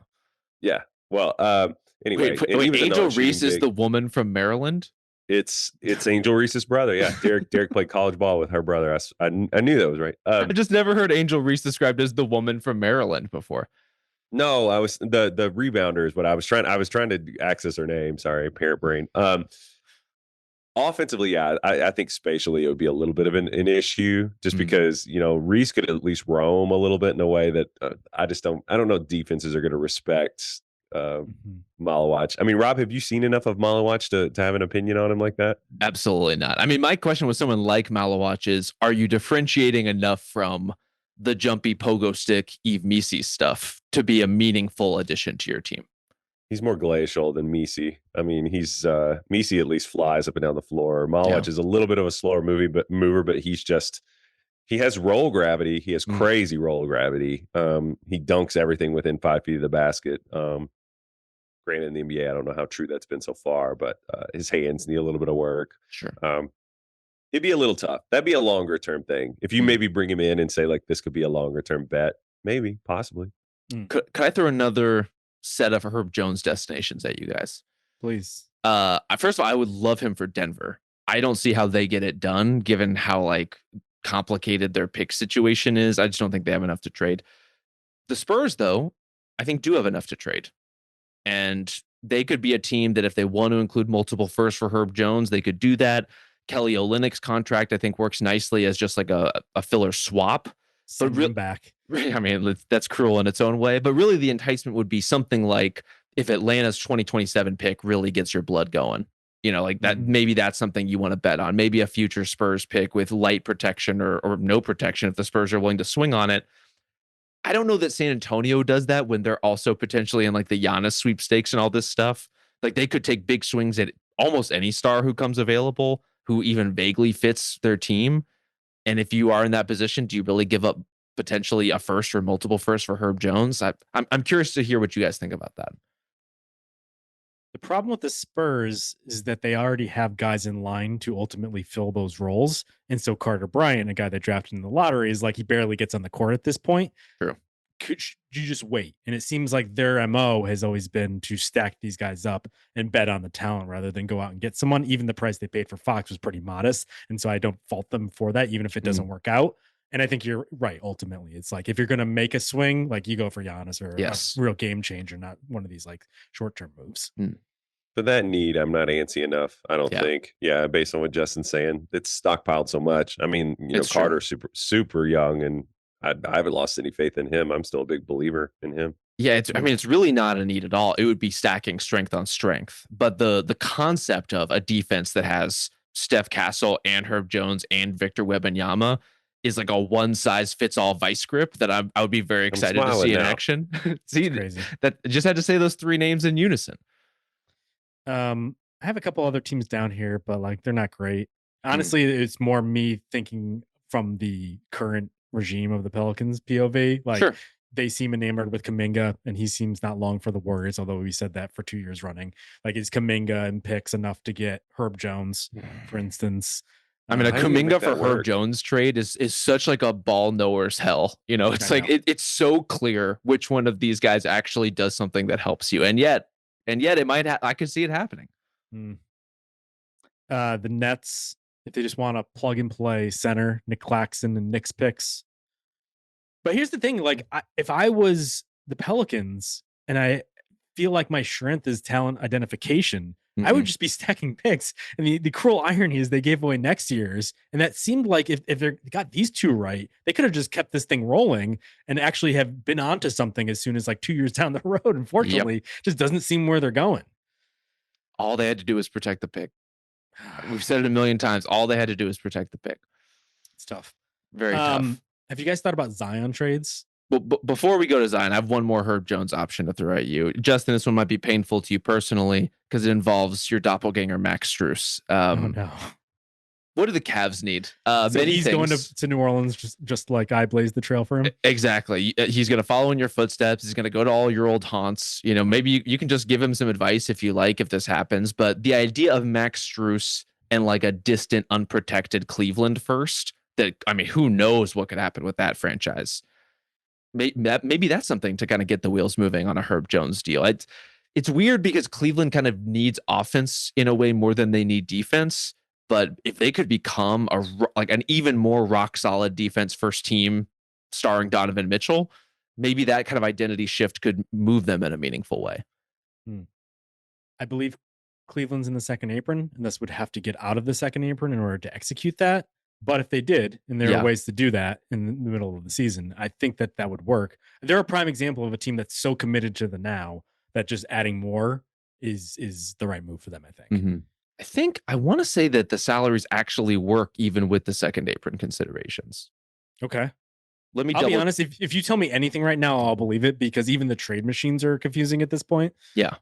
Yeah. Well, anyway, wait, Angel Reese is the woman from Maryland. It's Angel Reese's brother. Yeah, Derik played college ball with her brother. I knew that was right. I just never heard Angel Reese described as the woman from Maryland before. No, I was the rebounder is what I was trying to access her name. Sorry, parent brain. Offensively, yeah, I think spatially it would be a little bit of an issue just because, Reese could at least roam a little bit in a way that I don't know defenses are going to respect Malawach. I mean, Rob, have you seen enough of Malawach to have an opinion on him like that? Absolutely not. I mean, my question with someone like Malawach is, are you differentiating enough from the jumpy pogo stick Yves Missi stuff to be a meaningful addition to your team? He's more glacial than Missi. I mean, he's Missi at least flies up and down the floor. Malawach is a little bit of a slower mover, but he has roll gravity. He has crazy roll gravity. He dunks everything within 5 feet of the basket. Granted, in the NBA, I don't know how true that's been so far, but his hands need a little bit of work. Sure. It'd be a little tough. That'd be a longer term thing. If you maybe bring him in and say, like, this could be a longer term bet, maybe, possibly. Could I throw another set of Herb Jones destinations at you guys? Please. First of all, I would love him for Denver. I don't see how they get it done, given how complicated their pick situation is. I just don't think they have enough to trade. The Spurs, though, I think do have enough to trade. And they could be a team that if they want to include multiple firsts for Herb Jones, they could do that. Kelly Olynyk's contract, I think, works nicely as just like a filler swap. Send him back. I mean, that's cruel in its own way. But really, the enticement would be something like if Atlanta's 2027 pick really gets your blood going. That maybe that's something you want to bet on. Maybe a future Spurs pick with light protection or no protection if the Spurs are willing to swing on it. I don't know that San Antonio does that when they're also potentially in the Giannis sweepstakes and all this stuff. They could take big swings at almost any star who comes available, who even vaguely fits their team. And if you are in that position, do you really give up potentially a first or multiple firsts for Herb Jones? I'm curious to hear what you guys think about that. The problem with the Spurs is that they already have guys in line to ultimately fill those roles. And so Carter Bryant, a guy they drafted in the lottery, is he barely gets on the court at this point. True. Could you just wait? And it seems like their MO has always been to stack these guys up and bet on the talent rather than go out and get someone. Even the price they paid for Fox was pretty modest. And so I don't fault them for that, even if it doesn't work out. And I think you're right. Ultimately, it's if you're going to make a swing, you go for Giannis or a real game changer, not one of these short-term moves. For that need, I'm not antsy enough. I don't think. Yeah, based on what Justin's saying, it's stockpiled so much. I mean, Carter's super young, and I haven't lost any faith in him. I'm still a big believer in him. Yeah, it's really not a need at all. It would be stacking strength on strength. But the concept of a defense that has Steph Castle and Herb Jones and Victor Wembanyama is a one-size-fits-all vice grip that I would be very excited to see in action. See, crazy. That just had to say those three names in unison. I have a couple other teams down here, but they're not great. Honestly, it's more me thinking from the current regime of the Pelicans POV. Sure. They seem enamored with Kuminga, and he seems not long for the Warriors, although we said that for 2 years running. Is Kuminga and picks enough to get Herb Jones, for instance? I mean, a Kuminga for Herb Jones trade is such a ball knower's hell. It's it's so clear which one of these guys actually does something that helps you. And yet it might I could see it happening. The Nets, if they just want to plug and play center, Nick Claxton and Knicks picks. But here's the thing, if I was the Pelicans and I feel like my strength is talent identification, I would just be stacking picks. And the cruel irony is they gave away next year's. And that seemed like if they got these two right, they could have just kept this thing rolling and actually have been onto something as soon as 2 years down the road. Unfortunately, just doesn't seem where they're going. All they had to do was protect the pick. We've said it a million times. All they had to do is protect the pick. It's tough. Very tough. Have you guys thought about Zion trades? Well, before we go to Zion, I have one more Herb Jones option to throw at you. Justin, this one might be painful to you personally because it involves your doppelganger, Max Strus. Oh, no. What do the Cavs need? So he's going to New Orleans just like I blazed the trail for him? Exactly. He's going to follow in your footsteps. He's going to go to all your old haunts. Maybe you can just give him some advice if you like, if this happens. But the idea of Max Strus and a distant, unprotected Cleveland first, who knows what could happen with that franchise? Maybe that's something to kind of get the wheels moving on a Herb Jones deal. it's weird because Cleveland kind of needs offense in a way more than they need defense. But if they could become an even more rock solid defense first team starring Donovan Mitchell, maybe that kind of identity shift could move them in a meaningful way. I believe Cleveland's in the second apron, and this would have to get out of the second apron in order to execute that. But if they did, and there are ways to do that in the middle of the season, I think that would work. They're a prime example of a team that's so committed to the now that just adding more is the right move for them, I think. I want to say that the salaries actually work even with the second apron considerations. Okay. I'll be honest, if you tell me anything right now, I'll believe it, because even the trade machines are confusing at this point. Yeah.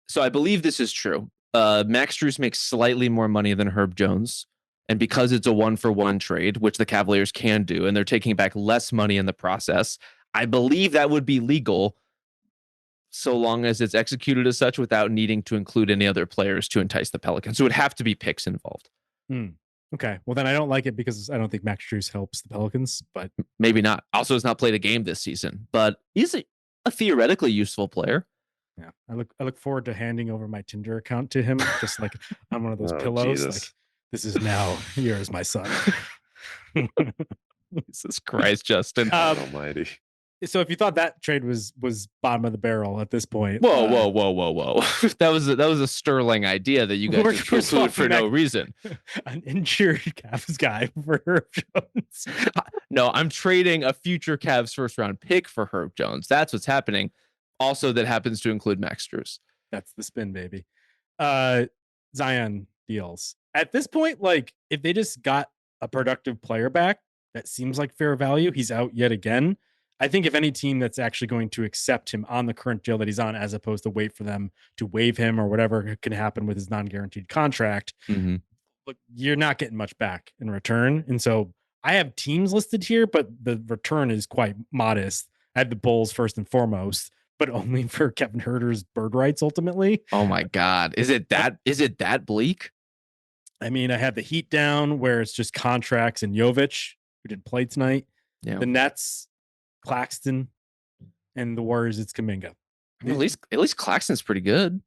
So I believe this is true. Max Strus makes slightly more money than Herb Jones. And because it's a 1-for-1 trade, which the Cavaliers can do, and they're taking back less money in the process, I believe that would be legal so long as it's executed as such without needing to include any other players to entice the Pelicans. So it would have to be picks involved. Okay. Well, then I don't like it because I don't think Max Strus helps the Pelicans, but maybe not. Also has not played a game this season, but he's a theoretically useful player. Yeah. I look forward to handing over my Tinder account to him, just like on one of those pillows. Jesus. Like, this is now yours, my son. Jesus Christ, Justin. Almighty. So if you thought that trade was bottom of the barrel at this point, whoa. that was a sterling idea that you guys just conclude for no reason. An injured Cavs guy for Herb Jones. No, I'm trading a future Cavs first round pick for Herb Jones. That's what's happening. Also, that happens to include Max Strus. That's the spin, baby. Zion deals. At this point, like, if they just got a productive player back, that seems like fair value. He's out yet again. I think if any team that's actually going to accept him on the current deal that he's on, as opposed to wait for them to waive him or whatever can happen with his non-guaranteed contract, look, you're not getting much back in return. And so I have teams listed here, but the return is quite modest. I have the Bulls first and foremost, but only for Kevin Huerter's bird rights ultimately. Oh my God. Is it that bleak? I mean, I have the Heat down where it's just contracts and Jovic, who didn't play tonight. Yeah. The Nets, Claxton, and the Warriors, it's Kuminga. I mean, at least Claxton's pretty good.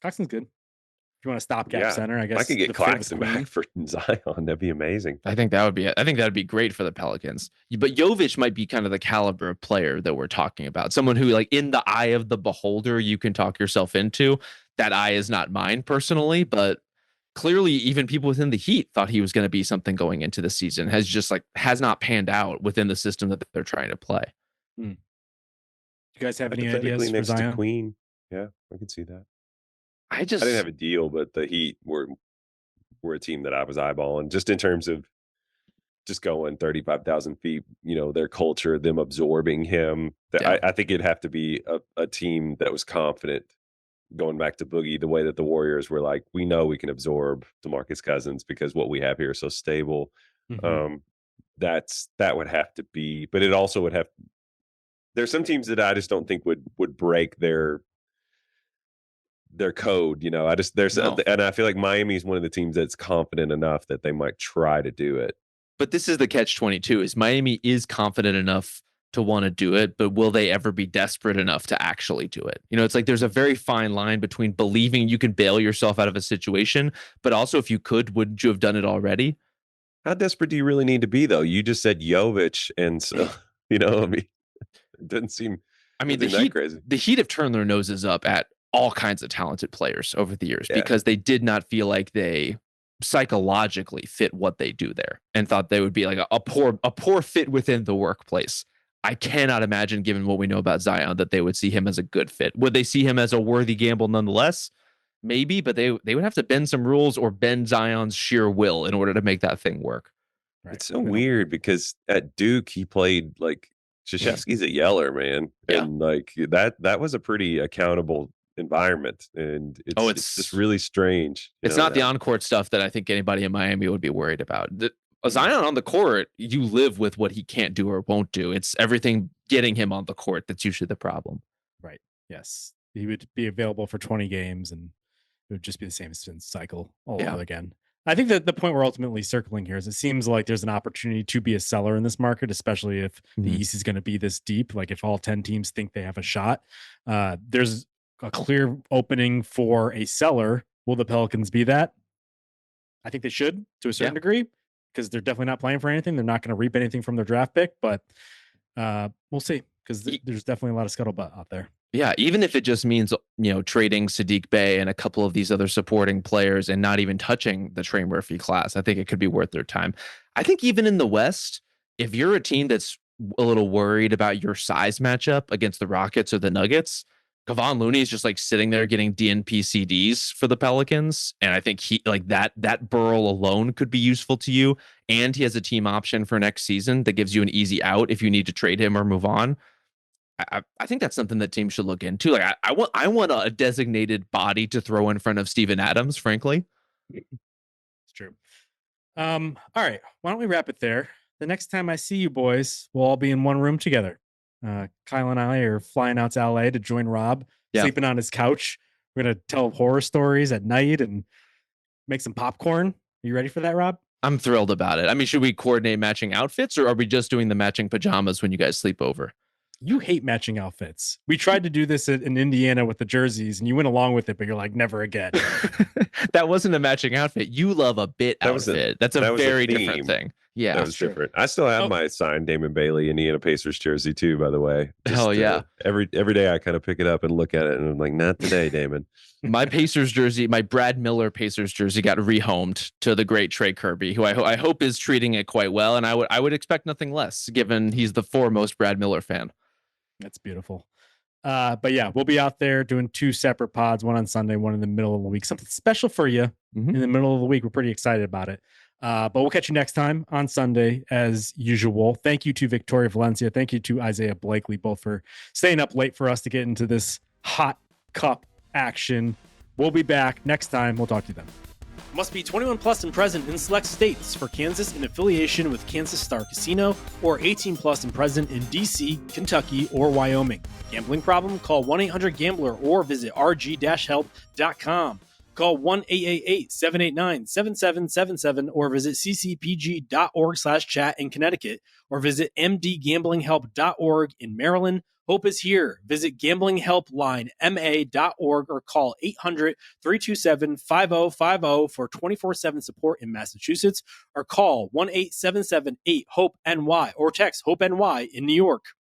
Claxton's good. If you want a stopgap center, I guess I could get Claxton back for Zion. That'd be amazing. I think that would be great for the Pelicans. But Jovic might be kind of the caliber of player that we're talking about. Someone who, like, in the eye of the beholder, you can talk yourself into. That eye is not mine personally, but clearly even people within the Heat thought he was going to be something going into the season. Has not panned out within the system that they're trying to play. You guys have any ideas for Zion? To Queen. Yeah, I can see that. I didn't have a deal, but the Heat were a team that I was eyeballing, just in terms of just going 35,000 feet, their culture, them absorbing him. I think it'd have to be a team that was confident, going back to Boogie, the way that the Warriors were like, we know we can absorb DeMarcus Cousins because what we have here is so stable. That would have to be, but it also would have, there's some teams that I just don't think would break their code. And I feel like Miami is one of the teams that's confident enough that they might try to do it. But this is the catch-22, is Miami is confident enough to want to do it, but will they ever be desperate enough to actually do it? It's like there's a very fine line between believing you can bail yourself out of a situation, but also if you could, wouldn't you have done it already? How desperate do you really need to be, though? You just said Jovic, and so, it doesn't seem the Heat have turned their noses up at all kinds of talented players over the years because they did not feel like they psychologically fit what they do there and thought they would be like a poor fit within the workplace. I cannot imagine, given what we know about Zion, that they would see him as a good fit. Would they see him as a worthy gamble nonetheless? Maybe, but they would have to bend some rules or bend Zion's sheer will in order to make that thing work. Right. It's so weird because at Duke, he played like Krzyzewski's a yeller, man. Yeah. And like that was a pretty accountable environment. And it's just really strange. It's not the on-court stuff that I think anybody in Miami would be worried about. Zion on the court, you live with what he can't do or won't do. It's everything getting him on the court that's usually the problem. Right. Yes. He would be available for 20 games and it would just be the same spin cycle all over again. I think that the point we're ultimately circling here is it seems like there's an opportunity to be a seller in this market, especially if the East is going to be this deep. Like if all 10 teams think they have a shot, there's a clear opening for a seller. Will the Pelicans be that? I think they should to a certain degree, because they're definitely not playing for anything. They're not going to reap anything from their draft pick, but we'll see, because there's definitely a lot of scuttlebutt out there. Yeah, even if it just means, trading Sadiq Bey and a couple of these other supporting players and not even touching the Trey Murphy class, I think it could be worth their time. I think even in the West, if you're a team that's a little worried about your size matchup against the Rockets or the Nuggets, Kevon Looney is just like sitting there getting DNP CDs for the Pelicans. And I think he like that Burl alone could be useful to you. And he has a team option for next season that gives you an easy out if you need to trade him or move on. I think that's something that teams should look into. Like I want a designated body to throw in front of Steven Adams, frankly. It's true. All right. Why don't we wrap it there? The next time I see you boys, we'll all be in one room together. Kyle and I are flying out to LA to join Rob, sleeping on his couch. We're going to tell horror stories at night and make some popcorn. Are you ready for that, Rob? I'm thrilled about it. I mean, should we coordinate matching outfits, or are we just doing the matching pajamas when you guys sleep over? You hate matching outfits. We tried to do this in Indiana with the jerseys, and you went along with it, but you're like, never again. That wasn't a matching outfit. You love a bit outfit. That's a very different thing. Yeah, that was different. I still have my signed Damon Bailey Indiana Pacers jersey too, by the way. Hell yeah! Every day I kind of pick it up and look at it, and I'm like, not today, Damon. My Pacers jersey, my Brad Miller Pacers jersey, got rehomed to the great Trey Kirby, who I hope is treating it quite well, and I would expect nothing less, given he's the foremost Brad Miller fan. That's beautiful. But yeah, we'll be out there doing 2 separate pods, one on Sunday, one in the middle of the week. Something special for you in the middle of the week. We're pretty excited about it. But we'll catch you next time on Sunday as usual. Thank you to Victoria Valencia. Thank you to Isaiah Blakely, both for staying up late for us to get into this hot cup action. We'll be back next time. We'll talk to you then. Must be 21 plus and present in select states. For Kansas in affiliation with Kansas Star Casino, or 18 plus and present in DC, Kentucky, or Wyoming. Gambling problem? Call 1-800-GAMBLER or visit rg-help.com. Call 1-888-789-7777 or visit ccpg.org/chat in Connecticut, or visit mdgamblinghelp.org in Maryland. Hope is here. Visit gamblinghelplinema.org or call 800-327-5050 for 24/7 support in Massachusetts, or call 1-877-8-HOPE-NY or text HOPE-NY in New York.